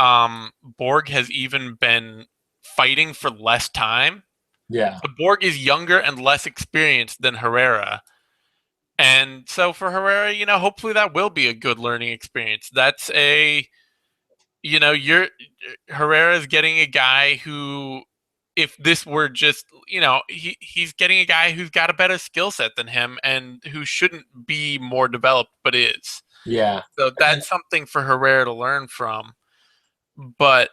Borg has even been fighting for less time. Yeah. But Borg is younger and less experienced than Herrera. And so for Herrera, hopefully that will be a good learning experience. That's Herrera's getting a guy who, if this were just, he's getting a guy who's got a better skill set than him and who shouldn't be more developed, but is. Yeah. So that's something for Herrera to learn from. But,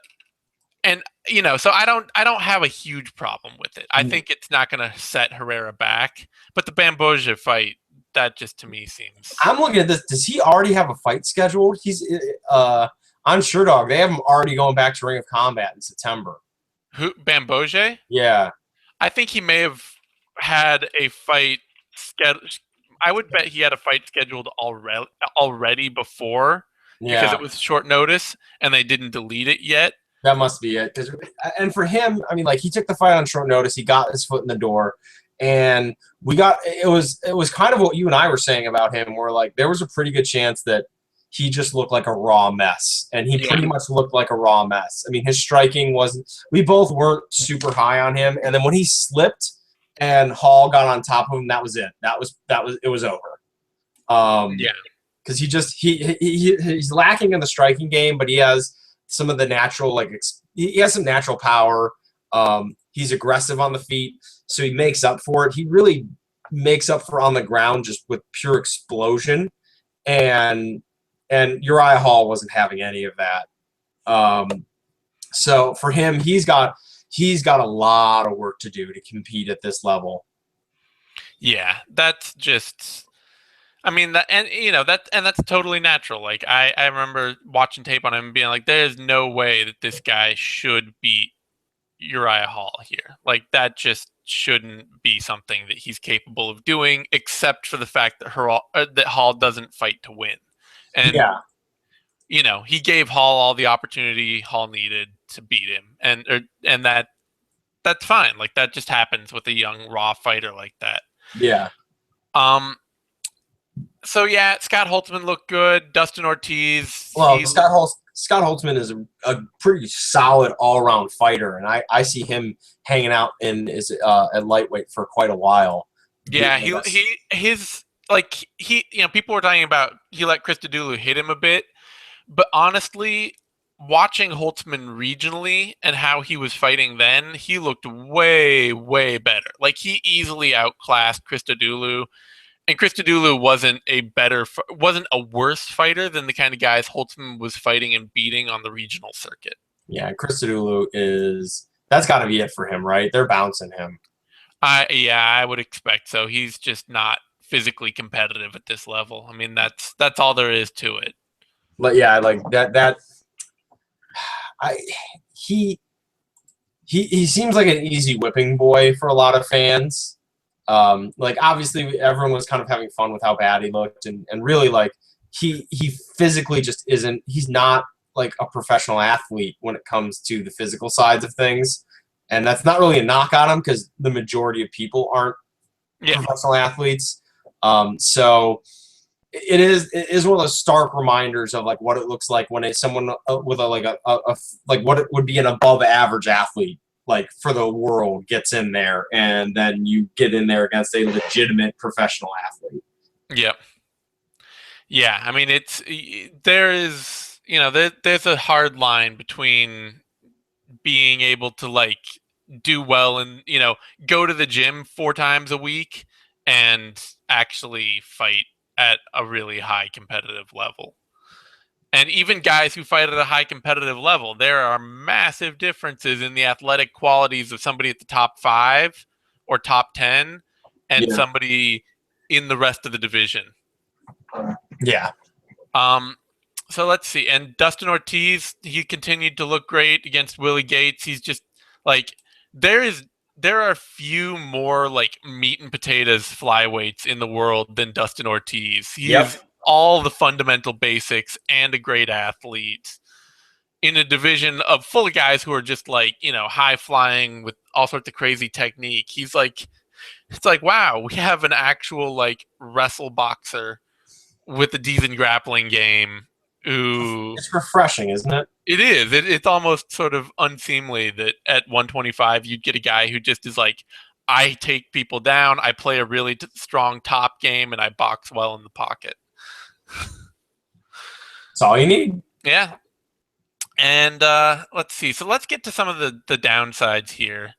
so I don't have a huge problem with it. I think it's not going to set Herrera back. But the Bamboja fight, that just to me seems. I'm looking at this. Does he already have a fight scheduled? on Sherdog, they have him already going back to Ring of Combat in September. Who, Bamboje? Yeah, I think he may have had a fight scheduled. I would bet he had a fight scheduled already before because yeah, it was short notice and they didn't delete it yet. that must be it. And for him, I mean, like he took the fight on short notice. He got his foot in the door, and we got it was kind of what you and I were saying about him. Where like there was a pretty good chance that he just looked like a raw mess, and he Yeah. pretty much looked like a raw mess. I mean, his striking wasn't. We both weren't super high on him, and then when he slipped and Hall got on top of him, that was it. That was it was over. Yeah. Because he's lacking in the striking game, but he has some of the natural he has some natural power. He's aggressive on the feet, so he makes up for it. He really makes up for on the ground just with pure explosion, and Uriah Hall wasn't having any of that. So for him, he's got a lot of work to do to compete at this level. Yeah, that's just. I mean that, and that's totally natural. Like I remember watching tape on him and being like, "There's no way that this guy should beat Uriah Hall here. Like that just shouldn't be something that he's capable of doing, except for the fact that Hall doesn't fight to win." And Yeah, he gave Hall all the opportunity Hall needed to beat him, and that's fine. Like that just happens with a young raw fighter like that. yeah. Um. So yeah, Scott Holtzman looked good. Dustin Ortiz, Well, Scott Holtzman is a pretty solid all around fighter, and I see him hanging out at lightweight for quite a while. yeah, people were talking about he let Christodoulou hit him a bit, but honestly, watching Holtzman regionally and how he was fighting then, he looked way, way better. Like he easily outclassed Christodoulou, and Christodoulou wasn't a worse fighter than the kind of guys Holtzman was fighting and beating on the regional circuit. Yeah, Christodoulou that's got to be it for him, right? They're bouncing him. I would expect so. He's just not physically competitive at this level. I mean, that's all there is to it. But yeah, like that I he seems like an easy whipping boy for a lot of fans. Like obviously everyone was kind of having fun with how bad he looked, and really like he physically just isn't. He's not like a professional athlete when it comes to the physical sides of things, and that's not really a knock on him because the majority of people aren't professional athletes. So it is one of those stark reminders of like what it looks like when someone with like what it would be an above average athlete like for the world gets in there, and then you get in there against a legitimate professional athlete. Yep. Yeah, I mean there's a hard line between being able to like do well and go to the gym 4 times a week and actually fight at a really high competitive level. And even guys who fight at a high competitive level, there are massive differences in the athletic qualities of somebody at the top 5 or top 10 and Yeah. somebody in the rest of the division. Yeah. So let's see. And Dustin Ortiz, he continued to look great against Willie Gates. He's just like there are few more like meat and potatoes flyweights in the world than Dustin Ortiz. He is all the fundamental basics and a great athlete in a division of full of guys who are just like, high flying with all sorts of crazy technique. He's like, it's like, wow, we have an actual like wrestle boxer with a decent grappling game. Ooh. It's refreshing, isn't it? It is. It's almost sort of unseemly that at 125 you'd get a guy who just is like, I take people down, I play a really strong top game, and I box well in the pocket. That's all you need. Yeah. And let's see. So let's get to some of the downsides here,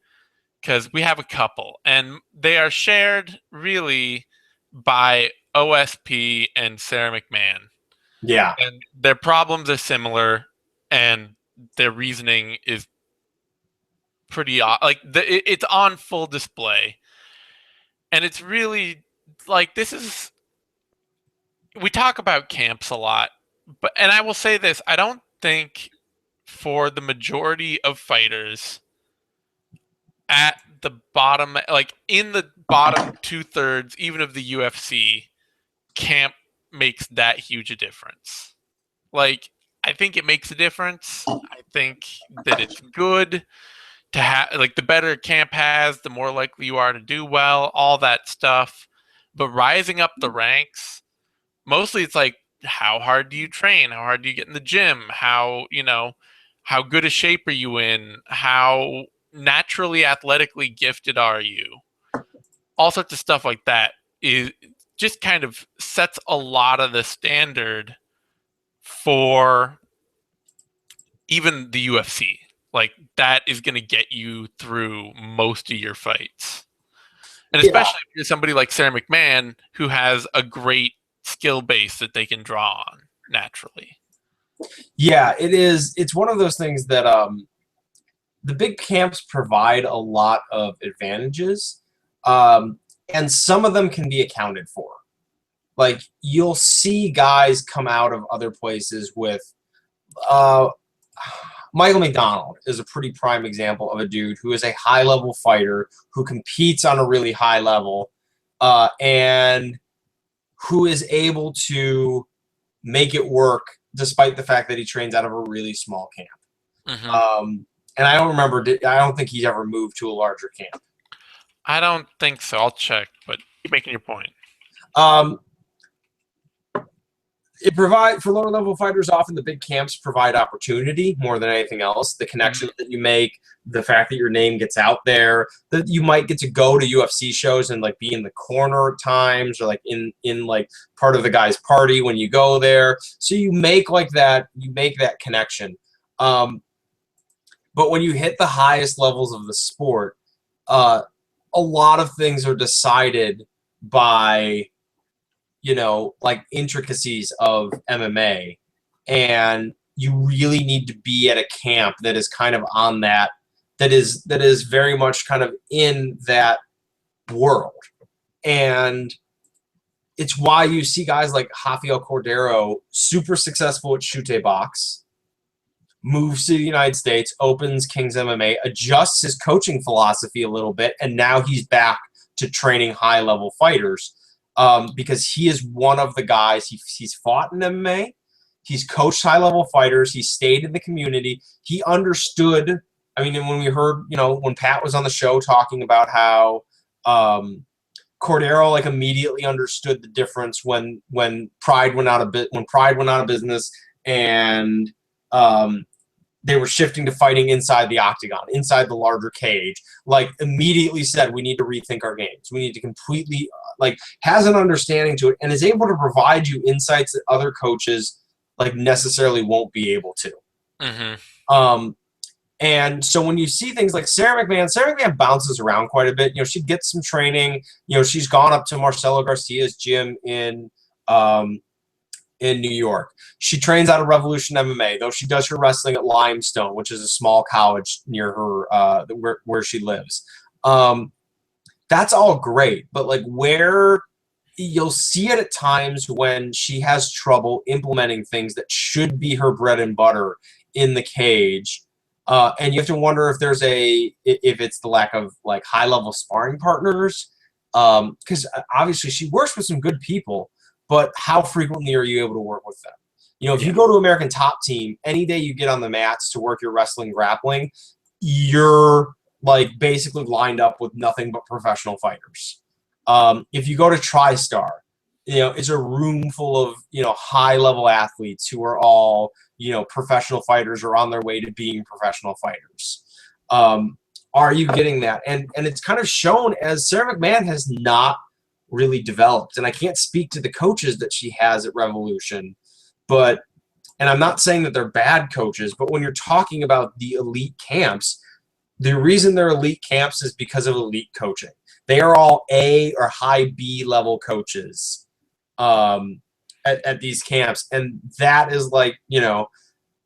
because we have a couple, and they are shared really by OSP and Sarah McMahon. Yeah. And their problems are similar, and their reasoning is pretty like it's on full display. And it's really like we talk about camps a lot, and I will say this, I don't think for the majority of fighters at the bottom, like in the bottom 2/3, even of the UFC, camp makes that huge a difference. Like, I think it makes a difference. I think that it's good to have, like, the better camp has, the more likely you are to do well, all that stuff. But rising up the ranks, mostly it's like, how hard do you train? How hard do you get in the gym? How good a shape are you in? How naturally athletically gifted are you? All sorts of stuff like that is just kind of sets a lot of the standard for even the UFC. Like, that is going to get you through most of your fights. And especially if you're somebody like Sarah McMahon, who has a great skill base that they can draw on naturally. Yeah, it is. It's one of those things that the big camps provide a lot of advantages, and some of them can be accounted for. Like, you'll see guys come out of other places with Michael McDonald is a pretty prime example of a dude who is a high-level fighter who competes on a really high level, and who is able to make it work despite the fact that he trains out of a really small camp. And I don't think he's ever moved to a larger camp. I don't think so. I'll check, but keep making your point. It provide for lower level fighters. Often the big camps provide opportunity more than anything else. The connections that you make, the fact that your name gets out there, that you might get to go to UFC shows and like be in the corner at times, or like in like part of the guy's party when you go there. So you make that connection. But when you hit the highest levels of the sport, a lot of things are decided by, like intricacies of MMA, and you really need to be at a camp that is kind of on that is very much kind of in that world. And it's why you see guys like Rafael Cordero, super successful at Chute Box, moves to the United States, opens King's MMA, adjusts his coaching philosophy a little bit, and now he's back to training high-level fighters. Because he is one of the guys, he's fought in MMA, he's coached high-level fighters, he stayed in the community, he understood. I mean, when we heard, when Pat was on the show talking about how Cordero like immediately understood the difference when Pride went out of business, and they were shifting to fighting inside the octagon, inside the larger cage, like immediately said, we need to rethink our games. We need to completely, has an understanding to it and is able to provide you insights that other coaches necessarily won't be able to. And so when you see things like Sarah McMahon bounces around quite a bit. She gets some training. She's gone up to Marcelo Garcia's gym in New York. She trains out of Revolution MMA, though she does her wrestling at Limestone, which is a small college near her, where she lives. That's all great, but where you'll see it at times when she has trouble implementing things that should be her bread and butter in the cage, and you have to wonder if it's the lack of high level sparring partners, because obviously she works with some good people. But how frequently are you able to work with them? If you go to American Top Team, any day you get on the mats to work your wrestling grappling, you're basically lined up with nothing but professional fighters. If you go to TriStar, it's a room full of, high-level athletes who are all, professional fighters or on their way to being professional fighters. Are you getting that? And it's kind of shown as Sarah McMahon has not really developed. And I can't speak to the coaches that she has at Revolution, and I'm not saying that they're bad coaches, but when you're talking about the elite camps, the reason they're elite camps is because of elite coaching. They are all A or high B level coaches at these camps. And that is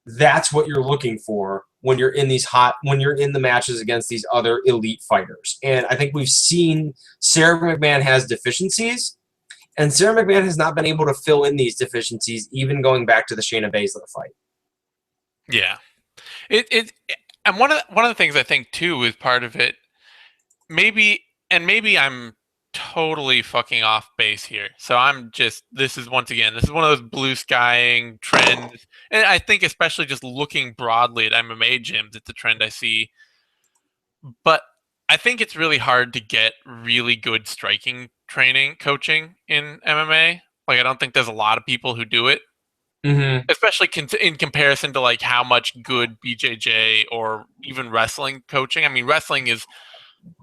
that's what you're looking for when you're in the matches against these other elite fighters. And I think we've seen Sarah McMahon has deficiencies, and Sarah McMahon has not been able to fill in these deficiencies, even going back to the Shayna Baszler fight. Yeah. It and one of the things I think too is part of it, maybe I'm totally fucking off base here. So this is once again, this is one of those blue skying trends. And I think especially just looking broadly at MMA gyms, it's a trend I see. But I think it's really hard to get really good striking training coaching in MMA. Like I don't think there's a lot of people who do it, Mm-hmm. especially in comparison to like how much good BJJ or even wrestling coaching. I mean, wrestling is.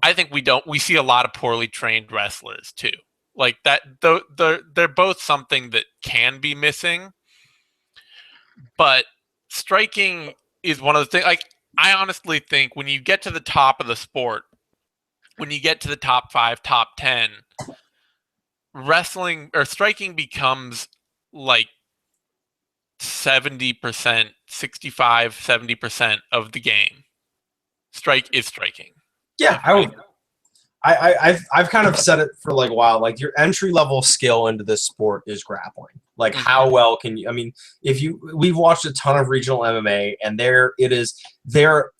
I think we see a lot of poorly trained wrestlers too. Like that, they're both something that can be missing, but striking is one of the things. Like I honestly think when you get to the top of the sport, when you get to the top 5, top 10, wrestling or striking becomes like 70%, 65, 70% of the game. Strike is striking. Yeah, I would. I've kind of said it for like a while. Like your entry level skill into this sport is grappling. Like how well can you? I mean, we've watched a ton of regional MMA, and there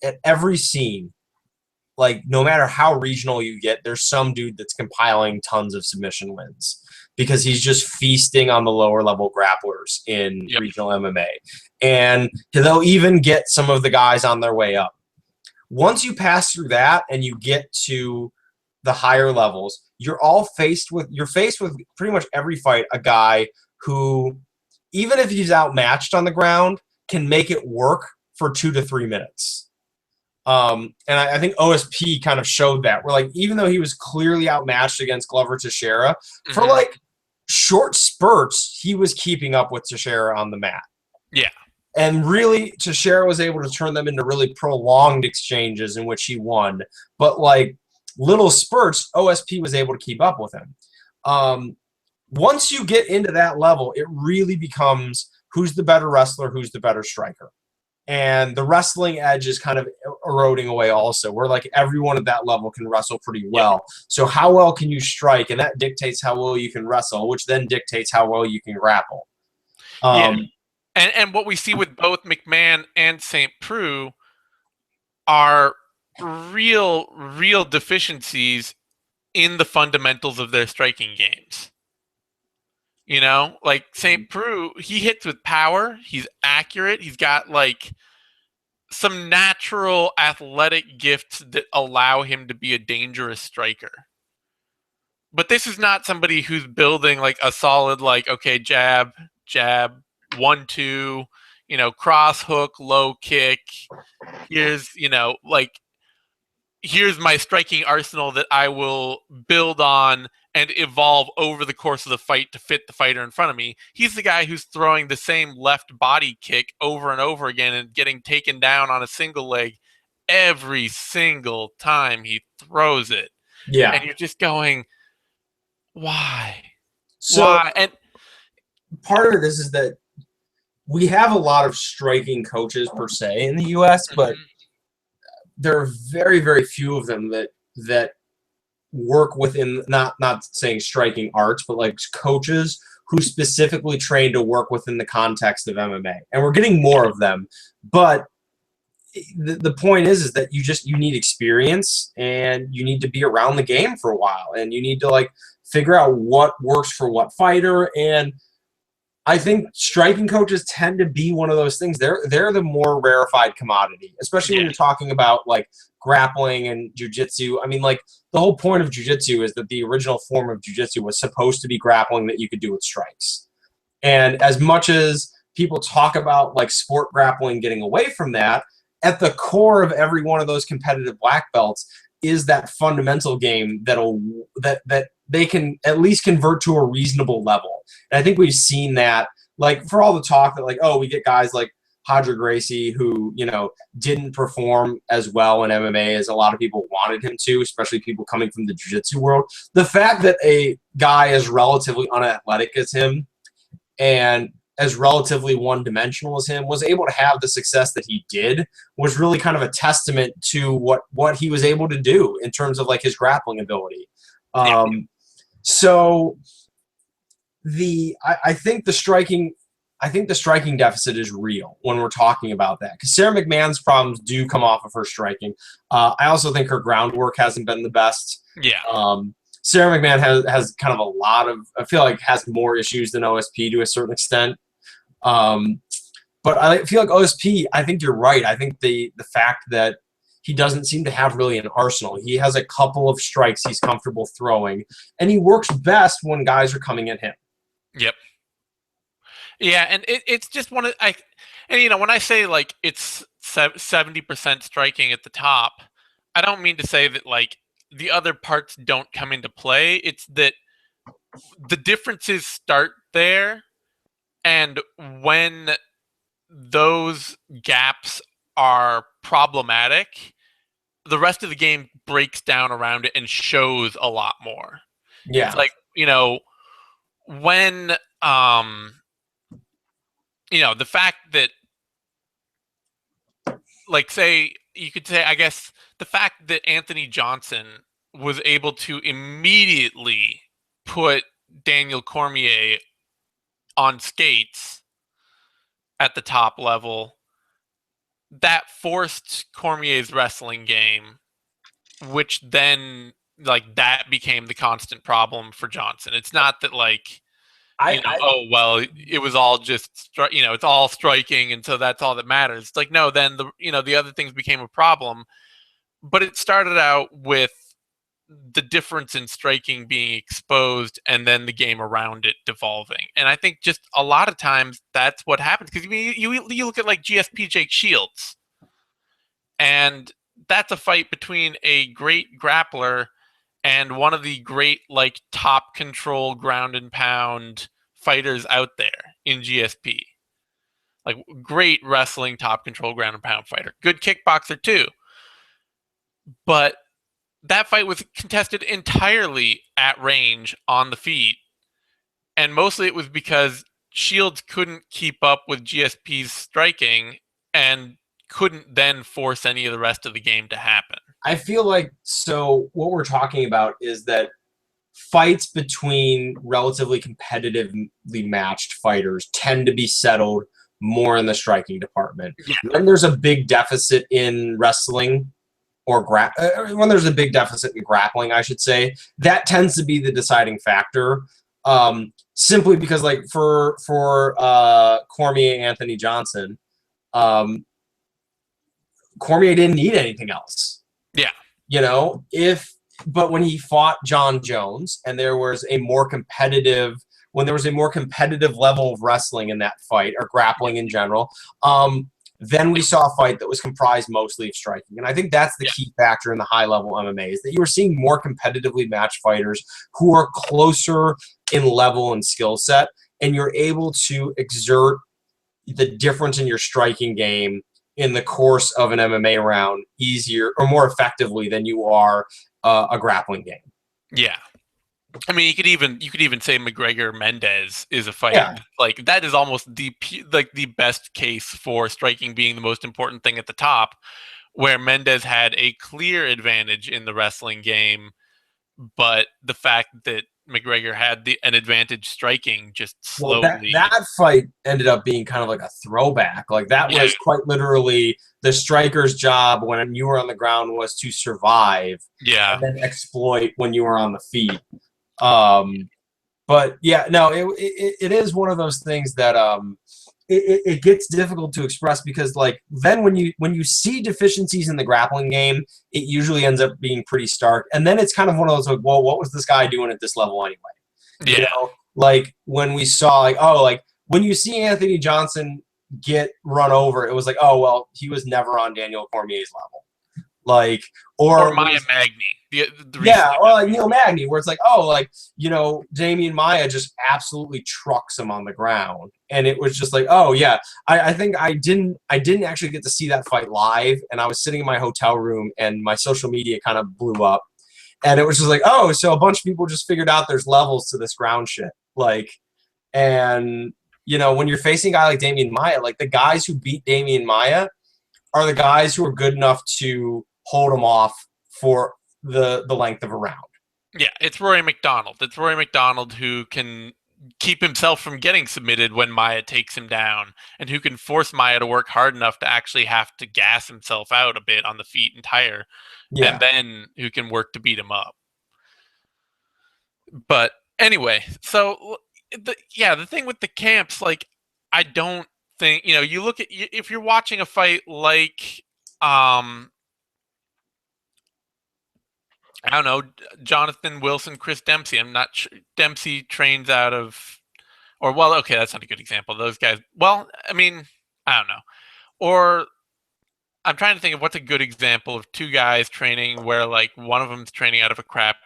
at every scene. Like no matter how regional you get, there's some dude that's compiling tons of submission wins because he's just feasting on the lower level grapplers in regional MMA, and they'll even get some of the guys on their way up. Once you pass through that and you get to the higher levels, you're faced with pretty much every fight a guy who, even if he's outmatched on the ground, can make it work for 2 to 3 minutes. And I think OSP kind of showed that. Where like even though he was clearly outmatched against Glover Teixeira, for like short spurts, he was keeping up with Teixeira on the mat. Yeah. And really, Teixeira was able to turn them into really prolonged exchanges in which he won. But like little spurts, OSP was able to keep up with him. Once you get into that level, it really becomes who's the better wrestler, who's the better striker. And the wrestling edge is kind of eroding away also, where like everyone at that level can wrestle pretty well. So how well can you strike? And that dictates how well you can wrestle, which then dictates how well you can grapple. And what we see with both McMahon and St. Preux are real deficiencies in the fundamentals of their striking games. You know, like St. Preux, he hits with power, he's accurate, he's got like some natural athletic gifts that allow him to be a dangerous striker. But this is not somebody who's building like a solid like okay, jab, 1-2, cross hook, low kick. Here's my striking arsenal that I will build on and evolve over the course of the fight to fit the fighter in front of me. He's the guy who's throwing the same left body kick over and over again and getting taken down on a single leg every single time he throws it. Yeah. And you're just going, why? So why? And part of this is that we have a lot of striking coaches per se in the U.S., but there are very, very few of them that work within not saying striking arts, but like coaches who specifically train to work within the context of MMA. And we're getting more of them, but the point is that you need experience and you need to be around the game for a while and you need to like figure out what works for what fighter. And I think striking coaches tend to be one of those things. They're the more rarefied commodity, especially when you're talking about like grappling and jiu-jitsu. I mean, like the whole point of jiu-jitsu is that the original form of jiu-jitsu was supposed to be grappling that you could do with strikes. And as much as people talk about like sport grappling getting away from that, at the core of every one of those competitive black belts is that fundamental game that they can at least convert to a reasonable level. And I think we've seen that, like, for all the talk that, like, oh, we get guys like Roger Gracie who, didn't perform as well in MMA as a lot of people wanted him to, especially people coming from the jiu-jitsu world. The fact that a guy as relatively unathletic as him and as relatively one-dimensional as him was able to have the success that he did was really kind of a testament to what he was able to do in terms of like his grappling ability. So I think the striking I think the striking deficit is real when we're talking about that, because Sarah McMahon's problems do come off of her striking. I also think her groundwork hasn't been the best. Yeah. Sarah McMahon has kind of a lot of, I feel like, has more issues than OSP to a certain extent. But I feel like OSP, I think you're right. I think the fact that he doesn't seem to have really an arsenal. He has a couple of strikes he's comfortable throwing, and he works best when guys are coming at him. Yep. Yeah, and it's just one of and when I say like it's 70% striking at the top, I don't mean to say that like the other parts don't come into play. It's that the differences start there, and when those gaps are problematic, the rest of the game breaks down around it and shows a lot more. Yeah. It's like, when the fact that, like, say, you could say, I guess, the fact that Anthony Johnson was able to immediately put Daniel Cormier on skates at the top level, that forced Cormier's wrestling game, which then, like, that became the constant problem for Johnson. It's not that, like, it was all just, it's all striking, and so that's all that matters. It's like, no, then the other things became a problem, but it started out with the difference in striking being exposed, and then the game around it devolving. And I think just a lot of times that's what happens, because you look at like GSP Jake Shields, and that's a fight between a great grappler and one of the great, like, top control ground and pound fighters out there in GSP. Like, great wrestling, top control ground and pound fighter. Good kickboxer too. But that fight was contested entirely at range on the feet. And mostly it was because Shields couldn't keep up with GSP's striking and couldn't then force any of the rest of the game to happen. I feel like, so what we're talking about is that fights between relatively competitively matched fighters tend to be settled more in the striking department. Yeah. When there's a big deficit in wrestling, or when there's a big deficit in grappling, I should say, that tends to be the deciding factor. Simply because, like, for Cormier, Anthony Johnson, Cormier didn't need anything else. Yeah. But when he fought John Jones, and there was a more competitive level of wrestling in that fight, or grappling in general, then we saw a fight that was comprised mostly of striking. And I think that's the key factor in the high-level MMA, is that you were seeing more competitively matched fighters who are closer in level and skill set, and you're able to exert the difference in your striking game in the course of an MMA round easier or more effectively than you are a grappling game. Yeah. I mean, you could even say McGregor-Mendez is a fight. Yeah. Like, that is almost the best case for striking being the most important thing at the top, where Mendez had a clear advantage in the wrestling game, but the fact that McGregor had an advantage striking just slowly. That fight ended up being kind of like a throwback. Like, that was quite literally the striker's job when you were on the ground was to survive, and then exploit when you were on the feet. But yeah, no, it is one of those things that it gets difficult to express, because, like, then when you see deficiencies in the grappling game, it usually ends up being pretty stark, and then it's kind of one of those, like, well, what was this guy doing at this level anyway? Yeah. Like, when we saw, like, when you see Anthony Johnson get run over, it was like, oh, well, he was never on Daniel Cormier's level. Like, or Maya Magny. Or like Neil Magny, where it's like, oh, like, Damian Maia just absolutely trucks him on the ground. And it was just like, oh yeah. I think I didn't actually get to see that fight live, and I was sitting in my hotel room, and my social media kind of blew up. And it was just like, oh, so a bunch of people just figured out there's levels to this ground shit. Like, and when you're facing a guy like Damian Maia, like, the guys who beat Damian Maia are the guys who are good enough to hold him off for the length of a round. Yeah, it's Rory McDonald. It's Rory McDonald who can keep himself from getting submitted when Maya takes him down, and who can force Maya to work hard enough to actually have to gas himself out a bit on the feet and tire, and then who can work to beat him up. But anyway, so the thing with the camps, like, I don't think, you look at, if you're watching a fight like, I don't know, Jonathan Wilson, Chris Dempsey. I'm not sure. Dempsey trains out of, or, well, okay, that's not a good example. Those guys, well, I mean, I don't know. Or I'm trying to think of what's a good example of two guys training where, like, one of them's training out of a crap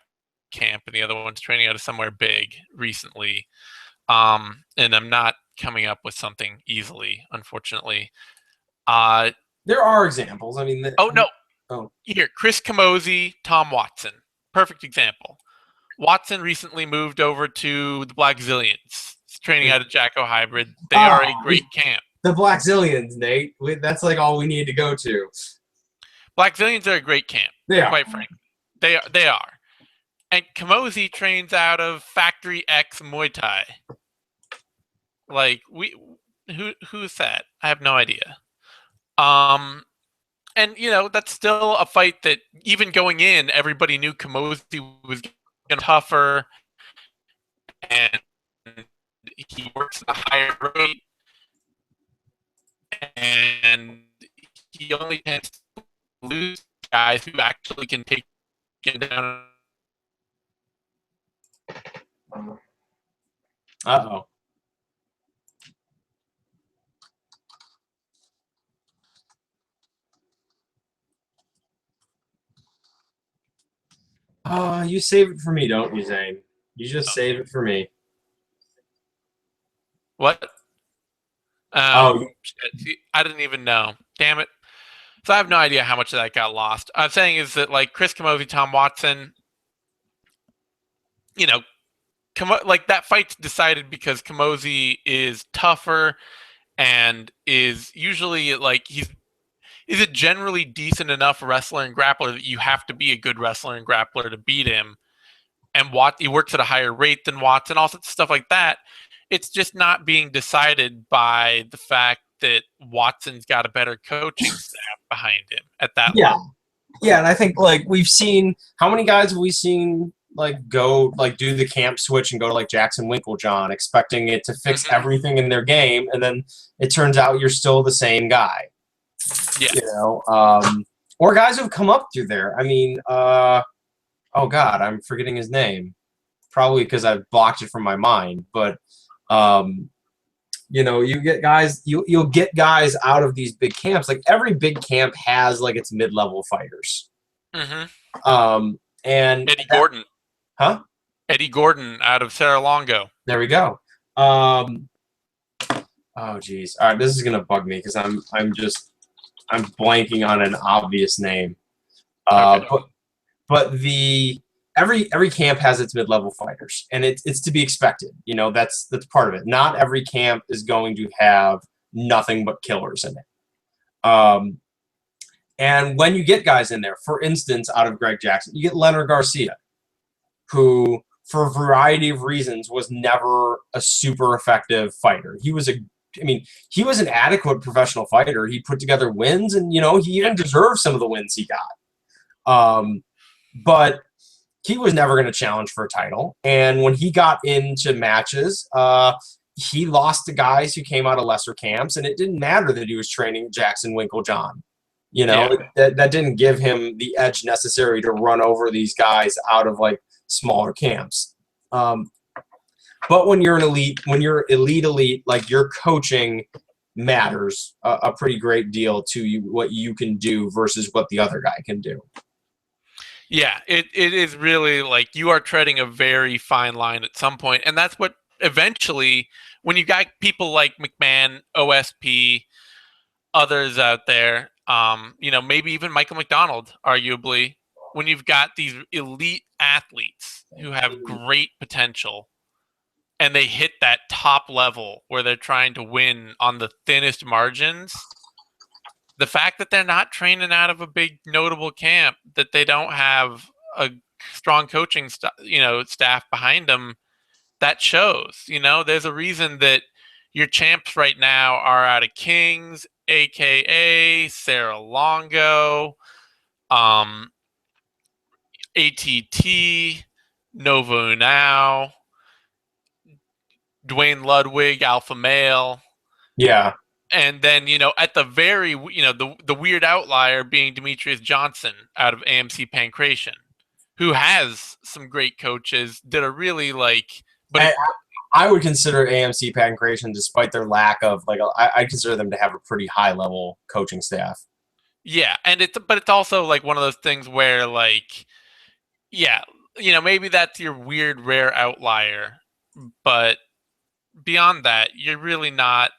camp and the other one's training out of somewhere big recently. And I'm not coming up with something easily, unfortunately. There are examples. I mean, no. Oh. Here, Chris Camozzi, Tom Watson. Perfect example. Watson recently moved over to the Black Zillions. He's training out of Jacko Hybrid. They are a great camp. The Black Zillions, Nate. That's like all we need to go to. Black Zillions are a great camp. Yeah. Quite frankly. They are. And Camozzi trains out of Factory X Muay Thai. Like, who's that? I have no idea. And, that's still a fight that, even going in, everybody knew Camozzi was getting tougher, and he works at a higher rate, and he only tends to lose guys who actually can take him down. Uh-oh. You save it for me, don't you, Zane? You just save it for me. What? I didn't even know. Damn it. So I have no idea how much of that got lost. I'm saying is that, like, Chris Camozzi, Tom Watson, like, that fight's decided because Camozzi is tougher and is usually, like, is a generally decent enough wrestler and grappler that you have to be a good wrestler and grappler to beat him. And he works at a higher rate than Watson, all sorts of stuff like that. It's just not being decided by the fact that Watson's got a better coaching staff behind him at that level. Yeah, and I think, like, we've seen, how many guys have we seen, like, go, like, do the camp switch and go to, like, Jackson Winklejohn, expecting it to fix everything in their game, and then it turns out you're still the same guy. Yeah. Or guys who've come up through there. I mean, oh God, I'm forgetting his name. Probably because I've blocked it from my mind. But, you get guys, you'll get guys out of these big camps. Like, every big camp has, like, its mid-level fighters. And Eddie Gordon. Huh? Eddie Gordon out of Serra Longo. There we go. Oh, geez. All right, this is gonna bug me because I'm blanking on an obvious name. Okay. But every camp has its mid-level fighters, and it's to be expected. That's part of it. Not every camp is going to have nothing but killers in it. And when you get guys in there, for instance, out of Greg Jackson, you get Leonard Garcia, who, for a variety of reasons, was never a super effective fighter. He was an adequate professional fighter. He put together wins, and, he even deserved some of the wins he got. But he was never going to challenge for a title. And when he got into matches, he lost to guys who came out of lesser camps, and it didn't matter that he was training Jackson Winklejohn. That didn't give him the edge necessary to run over these guys out of, like, smaller camps. But when you're elite, like, your coaching matters a pretty great deal to you, what you can do versus what the other guy can do. Yeah, it is really, like, you are treading a very fine line at some point, and that's what eventually, when you got people like McMahon, OSP, others out there, maybe even Michael McDonald, arguably, when you've got these elite athletes who have great potential, and they hit that top level where they're trying to win on the thinnest margins, the fact that they're not training out of a big notable camp, that they don't have a strong coaching staff behind them, that shows. You know, there's a reason that your champs right now are out of Kings, aka Sarah Longo, um, ATT, Novo Now, Dwayne Ludwig, Alpha Male. Yeah. And then, at the very, the weird outlier being Demetrius Johnson out of AMC Pancration, who has some great coaches that are really like, but I would consider AMC Pancration, despite their lack of I consider them to have a pretty high level coaching staff. yeah, and it's also like one of those things where like, yeah, maybe that's your weird rare outlier, but beyond that, you're really not.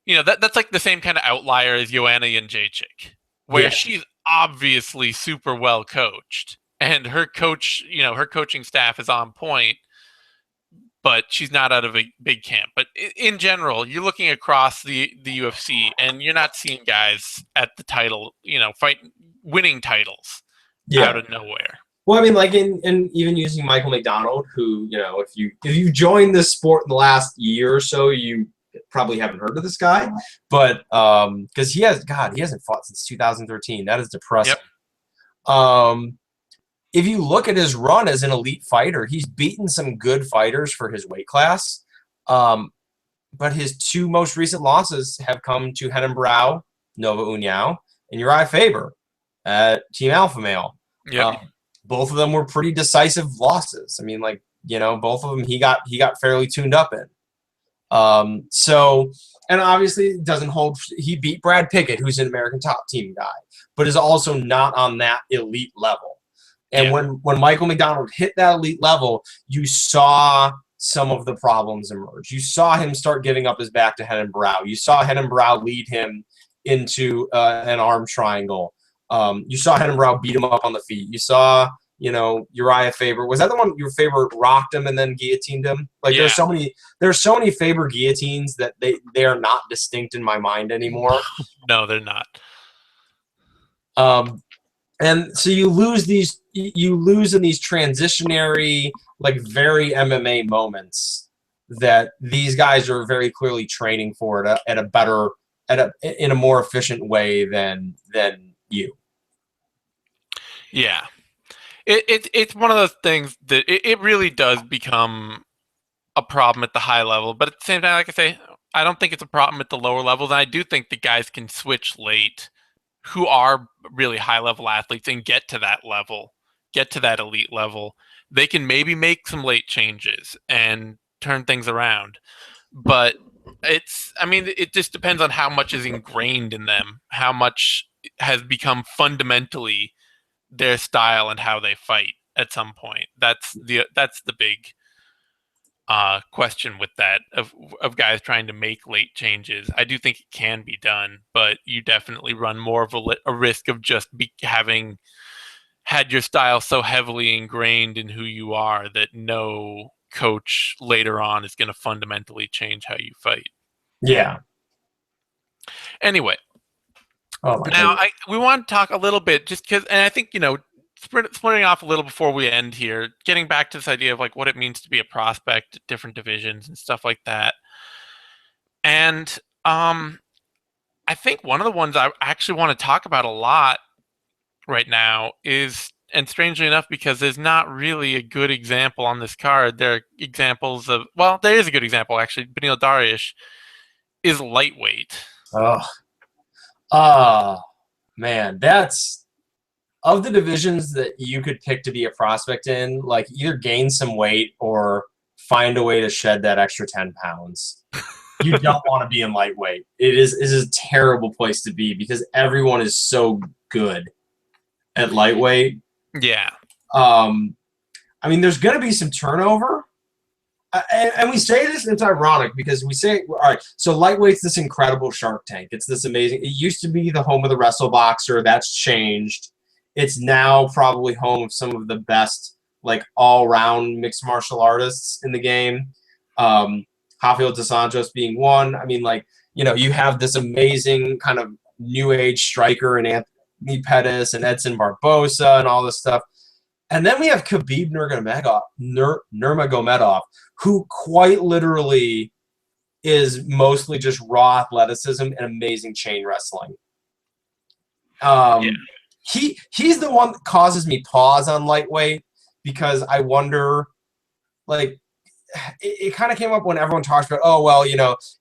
That's like the same kind of outlier as Joanna Jędrzejczyk, where Yeah. she's obviously super well coached, and her coaching staff is on point, but she's not out of a big camp. But in general, you're looking across the UFC, and you're not seeing guys at the title, winning titles out of nowhere. Well, I mean, like in even using Michael McDonald, who, if you joined this sport in the last year or so, you probably haven't heard of this guy, but because he hasn't fought since 2013. That is depressing. Yep. If you look at his run as an elite fighter, he's beaten some good fighters for his weight class. But his two most recent losses have come to Renan Barão, Nova União, and Uriah Faber at Team Alpha Male. Yep. Both of them were pretty decisive losses. I mean, both of them he got fairly tuned up in. So, and obviously it doesn't hold. He beat Brad Pickett, who's an American Top Team guy, but is also not on that elite level. And when Michael McDonald hit that elite level, you saw some of the problems emerge. You saw him start giving up his back to Renan Barão. You saw Renan Barão lead him into an arm triangle. You saw Renan Barão beat him up on the feet. You saw, Uriah Faber. Was that the one your Faber rocked him and then guillotined him? There's so many Faber guillotines that they are not distinct in my mind anymore. No, they're not. And so you lose in these transitionary, very MMA moments that these guys are very clearly training for in a more efficient way than you. Yeah. It's one of those things that it really does become a problem at the high level, but at the same time, like I say, I don't think it's a problem at the lower levels, and I do think the guys can switch late who are really high level athletes and get to that level, get to that elite level. They can maybe make some late changes and turn things around, but it just depends on how much is ingrained in them, how much has become fundamentally their style and how they fight at some point. That's the big question with that of guys trying to make late changes. I do think it can be done, but you definitely run more of a risk of just having had your style so heavily ingrained in who you are that no coach later on is going to fundamentally change how you fight. Yeah. Anyway. Now, we want to talk a little bit just because, and I think, splitting off a little before we end here, getting back to this idea of what it means to be a prospect at different divisions and stuff like that. And I think one of the ones I actually want to talk about a lot right now is, and strangely enough, because there's not really a good example on this card, there are examples of, well, there is a good example actually. Beneil Dariush is lightweight. Man, that's of the divisions that you could pick to be a prospect in, either gain some weight or find a way to shed that extra 10 pounds. You don't want to be in lightweight. It is a terrible place to be because everyone is so good at lightweight. Yeah. There's going to be some turnover. And we say this, and it's ironic because we say, all right, so lightweight's this incredible Shark Tank. It's this amazing. It used to be the home of the wrestle boxer. That's changed. It's now probably home of some of the best, all-round mixed martial artists in the game. Rafael dos Anjos being one. You have this amazing kind of new age striker in Anthony Pettis and Edson Barbosa and all this stuff. And then we have Khabib Nurmagomedov, who quite literally is mostly just raw athleticism and amazing chain wrestling. Yeah. He's the one that causes me pause on lightweight because I wonder, like, it kind of came up when everyone talks about, oh, well,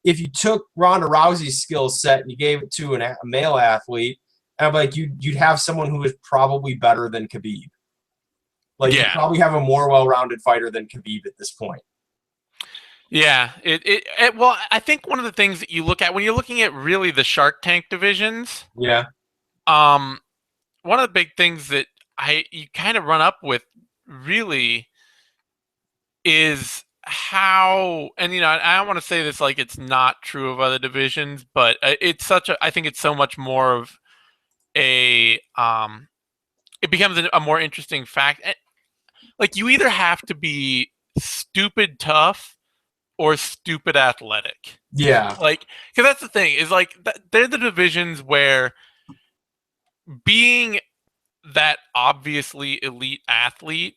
if you took Ronda Rousey's skill set and you gave it to a male athlete, and I'm like, you'd have someone who is probably better than Khabib. Like, you probably have a more well-rounded fighter than Khabib at this point. Yeah. Well, I think one of the things that you look at when you're looking at really the Shark Tank divisions. Yeah. One of the big things that you kind of run up with really is how, and I don't want to say this like it's not true of other divisions, but I think it's so much more of it becomes a more interesting fact. Like, you either have to be stupid tough or stupid athletic. Yeah. Like, because that's the thing is, like, they're the divisions where being that obviously elite athlete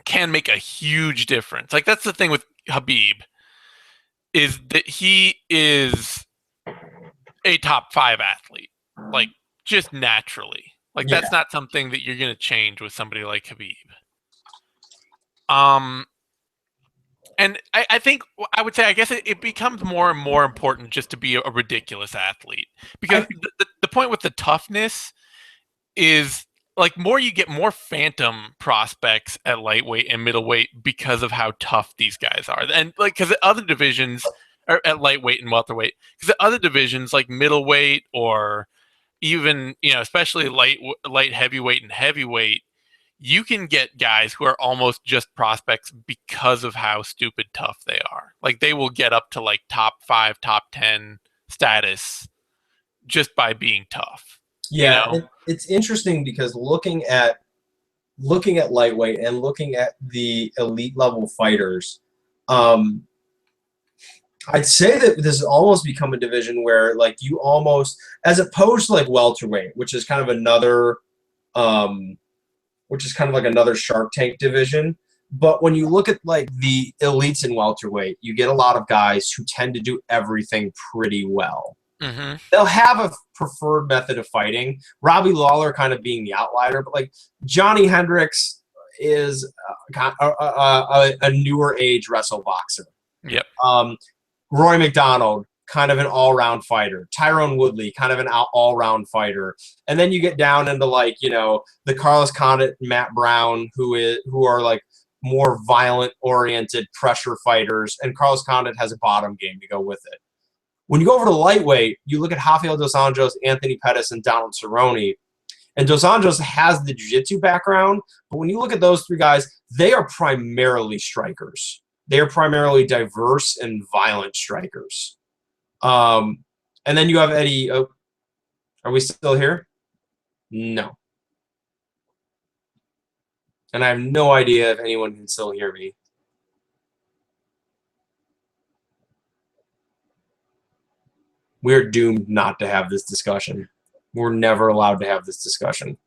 can make a huge difference. Like, that's the thing with Khabib, is that he is a top 5 athlete, like, just naturally. Like, that's not something that you're going to change with somebody like Khabib. And I think I would say, I guess it becomes more and more important just to be a ridiculous athlete, because the point with the toughness is, like, you get more phantom prospects at lightweight and middleweight because of how tough these guys are. And, like, because the other divisions are at lightweight and welterweight, because the other divisions like middleweight or even, especially light heavyweight and heavyweight, you can get guys who are almost just prospects because of how stupid tough they are. Like, they will get up to like top 5, top 10 status just by being tough. Yeah, it's interesting because looking at lightweight and looking at the elite level fighters, I'd say that this has almost become a division where, like, you almost, as opposed to like welterweight, which is kind of another Shark Tank division. But when you look at like the elites in welterweight, you get a lot of guys who tend to do everything pretty well. Mm-hmm. They'll have a preferred method of fighting. Robbie Lawler kind of being the outlier, but like Johnny Hendricks is a newer age wrestle boxer. Yep. Roy McDonald, kind of an all-round fighter. Tyrone Woodley, kind of an all-round fighter. And then you get down into, like, the Carlos Condit and Matt Brown, who are like more violent-oriented pressure fighters, and Carlos Condit has a bottom game to go with it. When you go over to lightweight, you look at Rafael Dos Anjos, Anthony Pettis, and Donald Cerrone. And Dos Anjos has the jiu-jitsu background, but when you look at those three guys, they are primarily strikers. They are primarily diverse and violent strikers. And then you have Eddie. Oh, are we still here? No. And I have no idea if anyone can still hear me. We're doomed not to have this discussion. We're never allowed to have this discussion.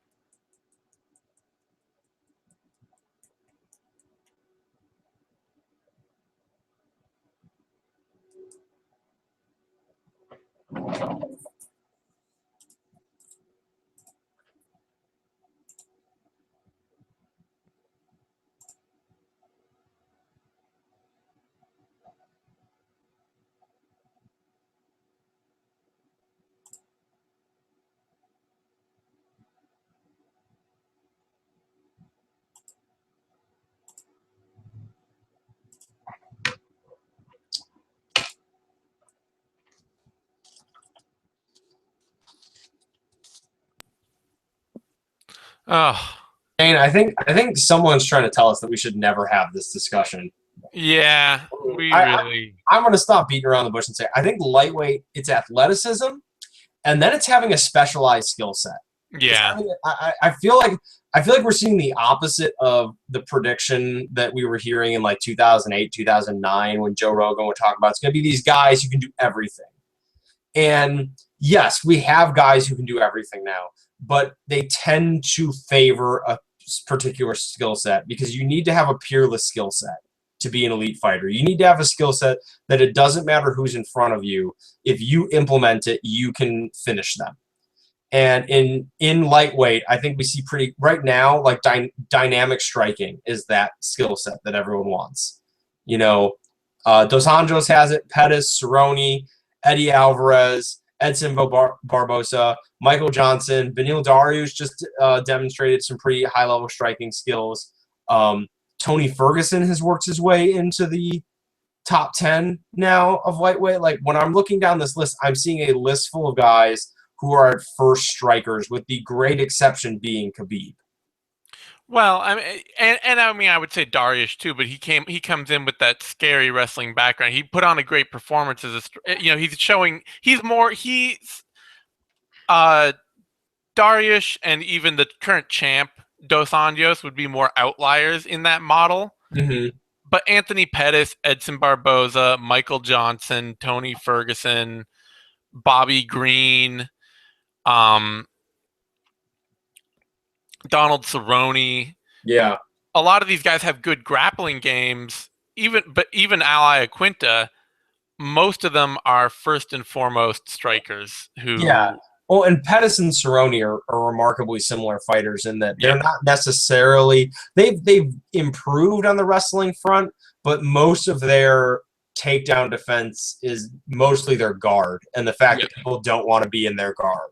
Oh. And I think someone's trying to tell us that we should never have this discussion. Yeah, I'm going to stop beating around the bush and say I think lightweight, it's athleticism, and then it's having a specialized skill set. Yeah, I feel like we're seeing the opposite of the prediction that we were hearing in like 2008, 2009 when Joe Rogan would talk about it's going to be these guys who can do everything. And yes, we have guys who can do everything now, but they tend to favor a particular skill set, because you need to have a peerless skill set to be an elite fighter. You need to have a skill set that it doesn't matter who's in front of you. If you implement it, you can finish them. And in lightweight, I think we see pretty right now, like dynamic striking is that skill set that everyone wants. You know, Dos Anjos has it, Pettis, Cerrone, Eddie Alvarez, Edson Barbosa, Michael Johnson, Beneil Dariush just demonstrated some pretty high-level striking skills. Tony Ferguson has worked his way into the top 10 now of lightweight. Like, when I'm looking down this list, I'm seeing a list full of guys who are at first strikers, with the great exception being Khabib. Well, I mean, and I mean, I would say Dariush too, but he comes in with that scary wrestling background. He put on a great performance as he's Dariush and even the current champ Dos Anjos would be more outliers in that model. Mm-hmm. But Anthony Pettis, Edson Barboza, Michael Johnson, Tony Ferguson, Bobby Green, Donald Cerrone. Yeah. A lot of these guys have good grappling games. Even Ally Aquinta, most of them are first and foremost strikers who. Yeah. Well, and Pettis and Cerrone are remarkably similar fighters in that they're not necessarily they've improved on the wrestling front, but most of their takedown defense is mostly their guard and the fact that people don't want to be in their guard.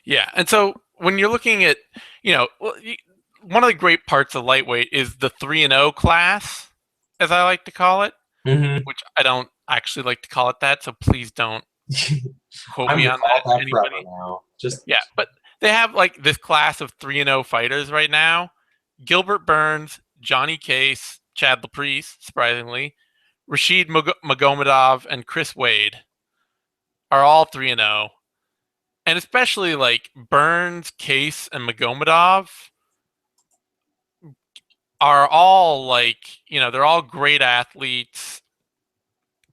Yeah, and so when you're looking at, one of the great parts of lightweight is the 3-0 class, as I like to call it, which I don't actually like to call it that, so please don't quote me on that. Anybody. Now. But they have like this class of 3-0 fighters right now. Gilbert Burns, Johnny Case, Chad Laprise, surprisingly, Rashid Magomedov, and Chris Wade are all 3-0. And especially like Burns, Case, and Magomedov are all like, they're all great athletes.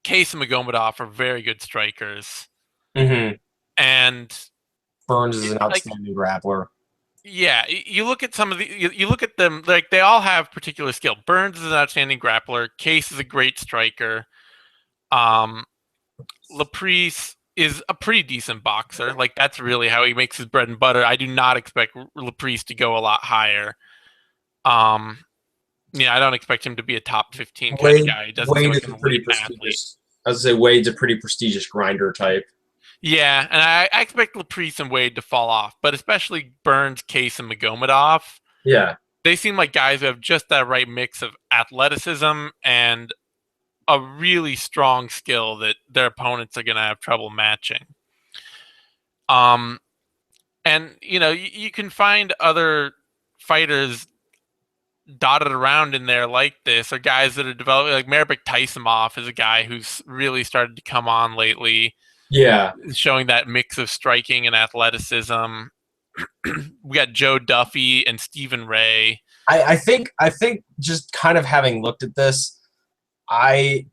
Case and Magomedov are very good strikers. Mm-hmm. And Burns is an outstanding grappler. Yeah, you look at some of you look at them, like they all have particular skill. Burns is an outstanding grappler. Case is a great striker. Laprise is a pretty decent boxer. Like, that's really how he makes his bread and butter. I do not expect Laprise to go a lot higher. I don't expect him to be a top 15 kind of guy. He doesn't seem like a pretty prestigious. I would say Wade's a pretty prestigious grinder type. Yeah, and I expect Laprise and Wade to fall off, but especially Burns, Case, and Magomedov. Yeah. They seem like guys who have just that right mix of athleticism and a really strong skill that their opponents are going to have trouble matching. And you can find other fighters dotted around in there like this, or guys that are developing. Like Marbek Taisimov is a guy who's really started to come on lately. Yeah, showing that mix of striking and athleticism. We got Joe Duffy and Stephen Ray. I think just kind of having looked at this, I've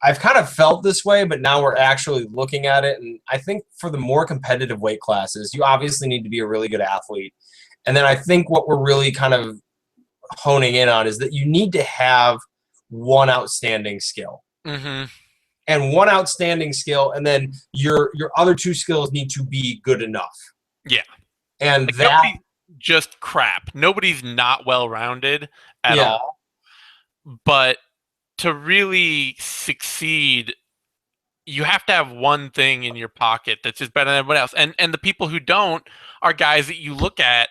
kind of felt this way, but now we're actually looking at it, and I think for the more competitive weight classes, you obviously need to be a really good athlete. And then I think what we're really kind of honing in on is that you need to have one outstanding skill. Mm-hmm. And one outstanding skill, and then your other two skills need to be good enough. Yeah. And like, nobody's just crap. Nobody's not well-rounded at all. But to really succeed, you have to have one thing in your pocket that's just better than everyone else. And the people who don't are guys that you look at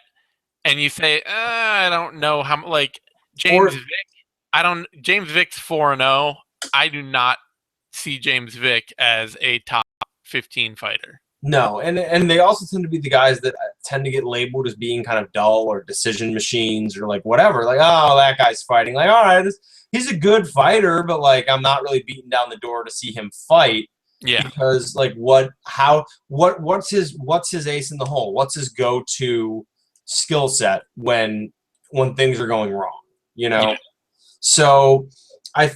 and you say, I don't know how, like James Vick. James Vick's 4-0. I do not see James Vick as a top 15 fighter. No, and they also tend to be the guys that tend to get labeled as being kind of dull or decision machines or like whattever. Like, oh, that guy's fighting. Like, all right, he's a good fighter, but like I'm not really beating down the door to see him fight. Yeah. Because like what's his ace in the hole? What's his go-to skill set when things are going wrong? Yeah. So I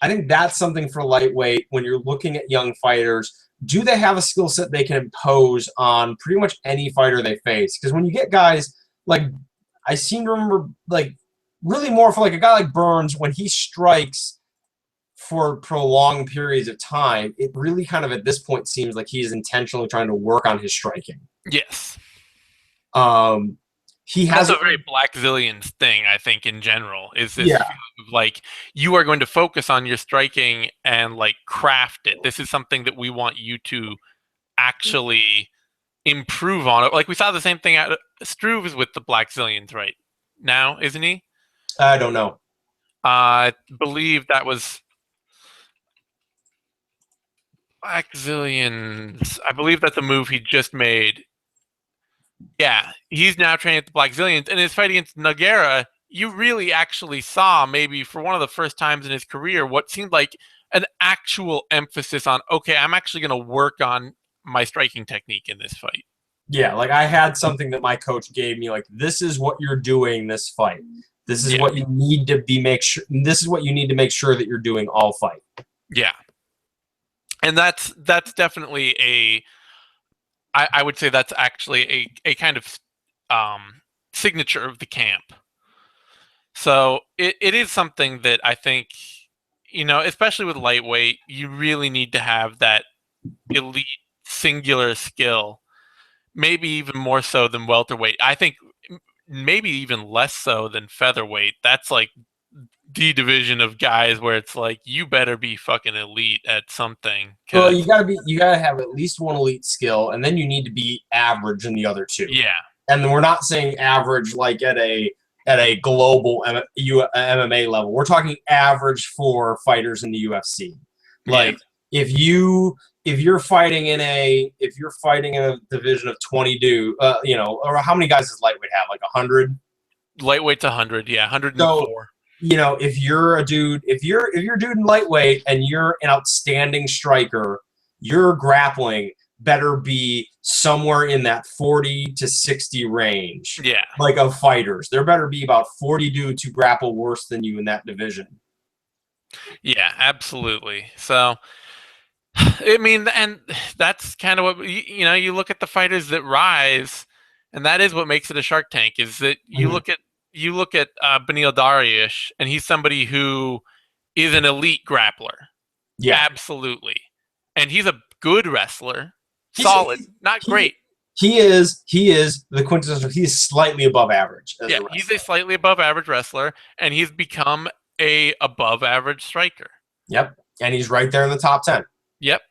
think that's something for lightweight when you're looking at young fighters. do they have a skill set they can impose on pretty much any fighter they face? Because when you get guys like, I seem to remember like really more for like a guy like Burns, when he strikes for prolonged periods of time, it really kind of at this point seems like he's intentionally trying to work on his striking. Yes. He That's has a very Black Zillions thing, I think, in general, is this yeah. feeling of like, you are going to focus on your striking and like craft it. This is something that we want you to actually improve on it. Like we saw the same thing at Struve is with the Black Zillions right now, isn't he? I don't know. I believe that was Black Zillions. I believe that's a move he just made. Yeah, he's now training at the Black Zillions. And his fight against Nogueira, you really actually saw, maybe for one of the first times in his career, what seemed like an actual emphasis on, okay, I'm actually going to work on my striking technique in this fight. Yeah, like I had something that my coach gave me, like, this is what you're doing this fight. This is what you need to be make sure. This is what you need to make sure that you're doing all fight. Yeah, and that's definitely a. I would say that's actually a kind of signature of the camp. So it is something that I think, especially with lightweight, you really need to have that elite singular skill. Maybe even more so than welterweight. I think maybe even less so than featherweight. That's like the division of guys where it's like, you better be fucking elite at something. Well, you gotta have at least one elite skill, and then you need to be average in the other two. Yeah. And we're not saying average like at a global MMA level. We're talking average for fighters in the UFC. Like if you're fighting in a division of 20 or how many guys does lightweight have? Like 100? Lightweight's 100, yeah, 104. So, if you're a dude in lightweight and you're an outstanding striker, your grappling better be somewhere in that 40 to 60 range. Yeah. Like of fighters. There better be about 40 dudes who grapple worse than you in that division. Yeah, absolutely. So, I mean, and that's kind of what, you look at the fighters that rise, and that is what makes it a Shark Tank, is that you look at Beneil Dariush, and he's somebody who is an elite grappler. Yeah. Absolutely. And he's a good wrestler. Solid. Not great. He is the quintessential. He is slightly above average. Yeah, he's a slightly above average wrestler, and he's become a above average striker. Yep. And he's right there in the top 10. Yep.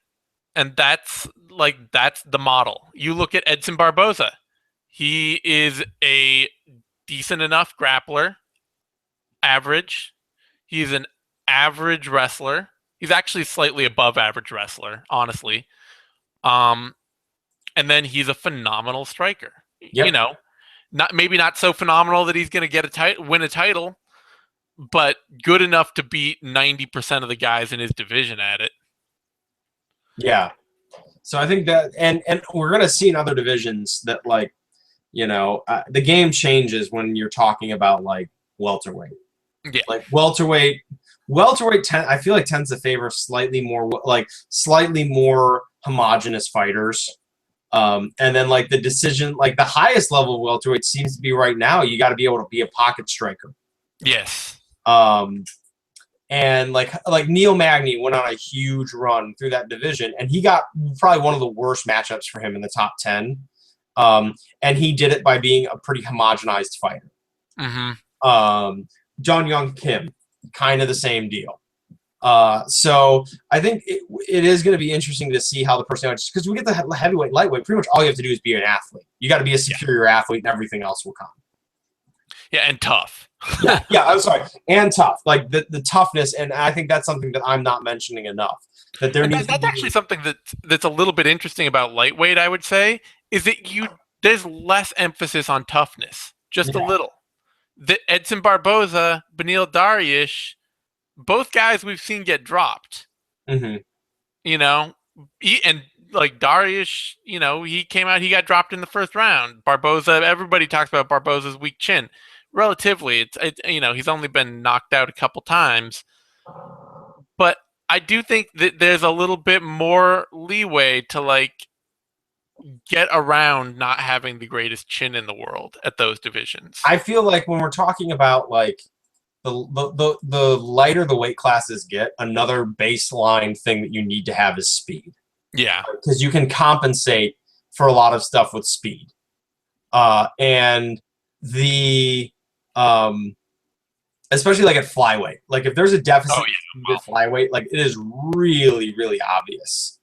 And that's the model. You look at Edson Barboza. He is a decent enough grappler, average. He's an average wrestler. He's actually slightly above average wrestler, honestly. And then he's a phenomenal striker. Yep. Not so phenomenal that he's going to win a title, but good enough to beat 90% of the guys in his division at it. Yeah. So I think that, and we're going to see in other divisions that, like, the game changes when you're talking about, like, welterweight. Yeah. Like, welterweight I feel like tends to favor slightly more homogenous fighters. And then, like, the decision, like, the highest level of welterweight seems to be right now, you got to be able to be a pocket striker. Yes. And like Neil Magny went on a huge run through that division, and he got probably one of the worst matchups for him in the top 10. And he did it by being a pretty homogenized fighter. Mm-hmm. John Young Kim, kind of the same deal. So I think it is going to be interesting to see how the personality, because we get the heavyweight, lightweight, pretty much all you have to do is be an athlete. You got to be a superior athlete, and everything else will come. Yeah, and tough. yeah, I'm sorry, and tough. Like the toughness, and I think that's something that I'm not mentioning enough. That there needs that's actually something that's a little bit interesting about lightweight, I would say, is that there's less emphasis on toughness, just a little. The Edson Barboza, Beneil Dariush, both guys we've seen get dropped. Mm-hmm. And like Dariush, he came out, he got dropped in the first round. Barboza, everybody talks about Barboza's weak chin. Relatively, it's he's only been knocked out a couple times. But I do think that there's a little bit more leeway to like get around not having the greatest chin in the world at those divisions. I feel like when we're talking about like the lighter the weight classes get, another baseline thing that you need to have is speed. Yeah. Because you can compensate for a lot of stuff with speed. And the especially like at flyweight. Like if there's a deficit at flyweight, like it is really, really obvious.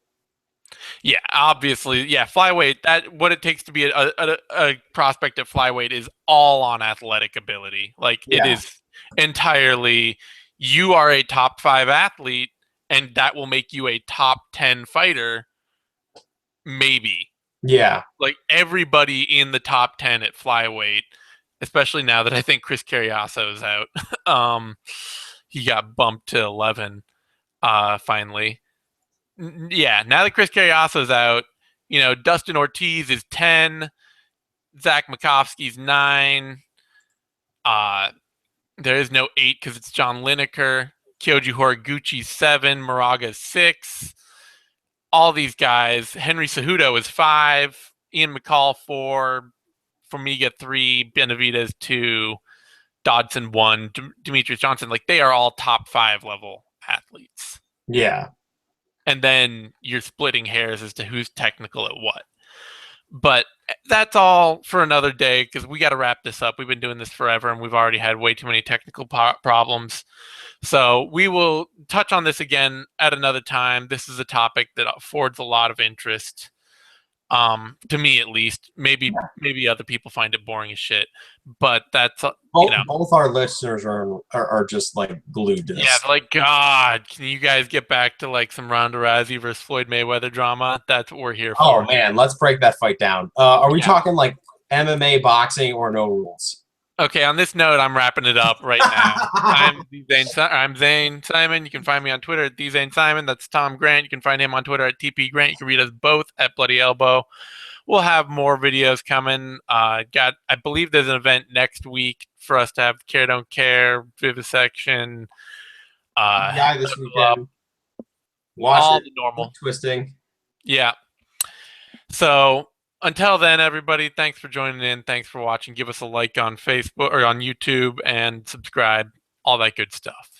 Yeah, obviously. Yeah, flyweight, that what it takes to be a prospect at flyweight is all on athletic ability. Like it is entirely you are a top 5 athlete and that will make you a top 10 fighter maybe. Yeah. Like everybody in the top 10 at flyweight, especially now that I think Chris Carriasso is out. He got bumped to 11 finally. Yeah, now that Chris Carriasso's out, you know, Dustin Ortiz is 10, Zach Makovsky's 9. There is no 8 because it's John Lineker. Kyoji Horiguchi's 7, Moraga's 6. All these guys. Henry Cejudo is 5, Ian McCall 4, Formiga 3, Benavidez 2, Dodson 1, Demetrius Johnson. Like they are all top 5 level athletes. Yeah. And then you're splitting hairs as to who's technical at what. But that's all for another day because we got to wrap this up. We've been doing this forever and we've already had way too many technical problems. So we will touch on this again at another time. This is a topic that affords a lot of interest, to me at least. Maybe other people find it boring as shit, but that's both our listeners are just like glued to this. Yeah, they're like, God, can you guys get back to like some Ronda Rousey versus Floyd Mayweather drama? That's what we're here for. Oh man, let's break that fight down. Are we talking like MMA, boxing, or no rules? Okay, on this note, I'm wrapping it up right now. I'm Zane Simon. You can find me on Twitter at TheZaneSimon. That's Tom Grant. You can find him on Twitter at TP Grant. You can read us both at Bloody Elbow. We'll have more videos coming. I believe there's an event next week for us to have Care Don't Care, Vivisection. This weekend. Watch all it. The normal twisting. Yeah. So until then, everybody, thanks for joining in. Thanks for watching. Give us a like on Facebook or on YouTube and subscribe. All that good stuff.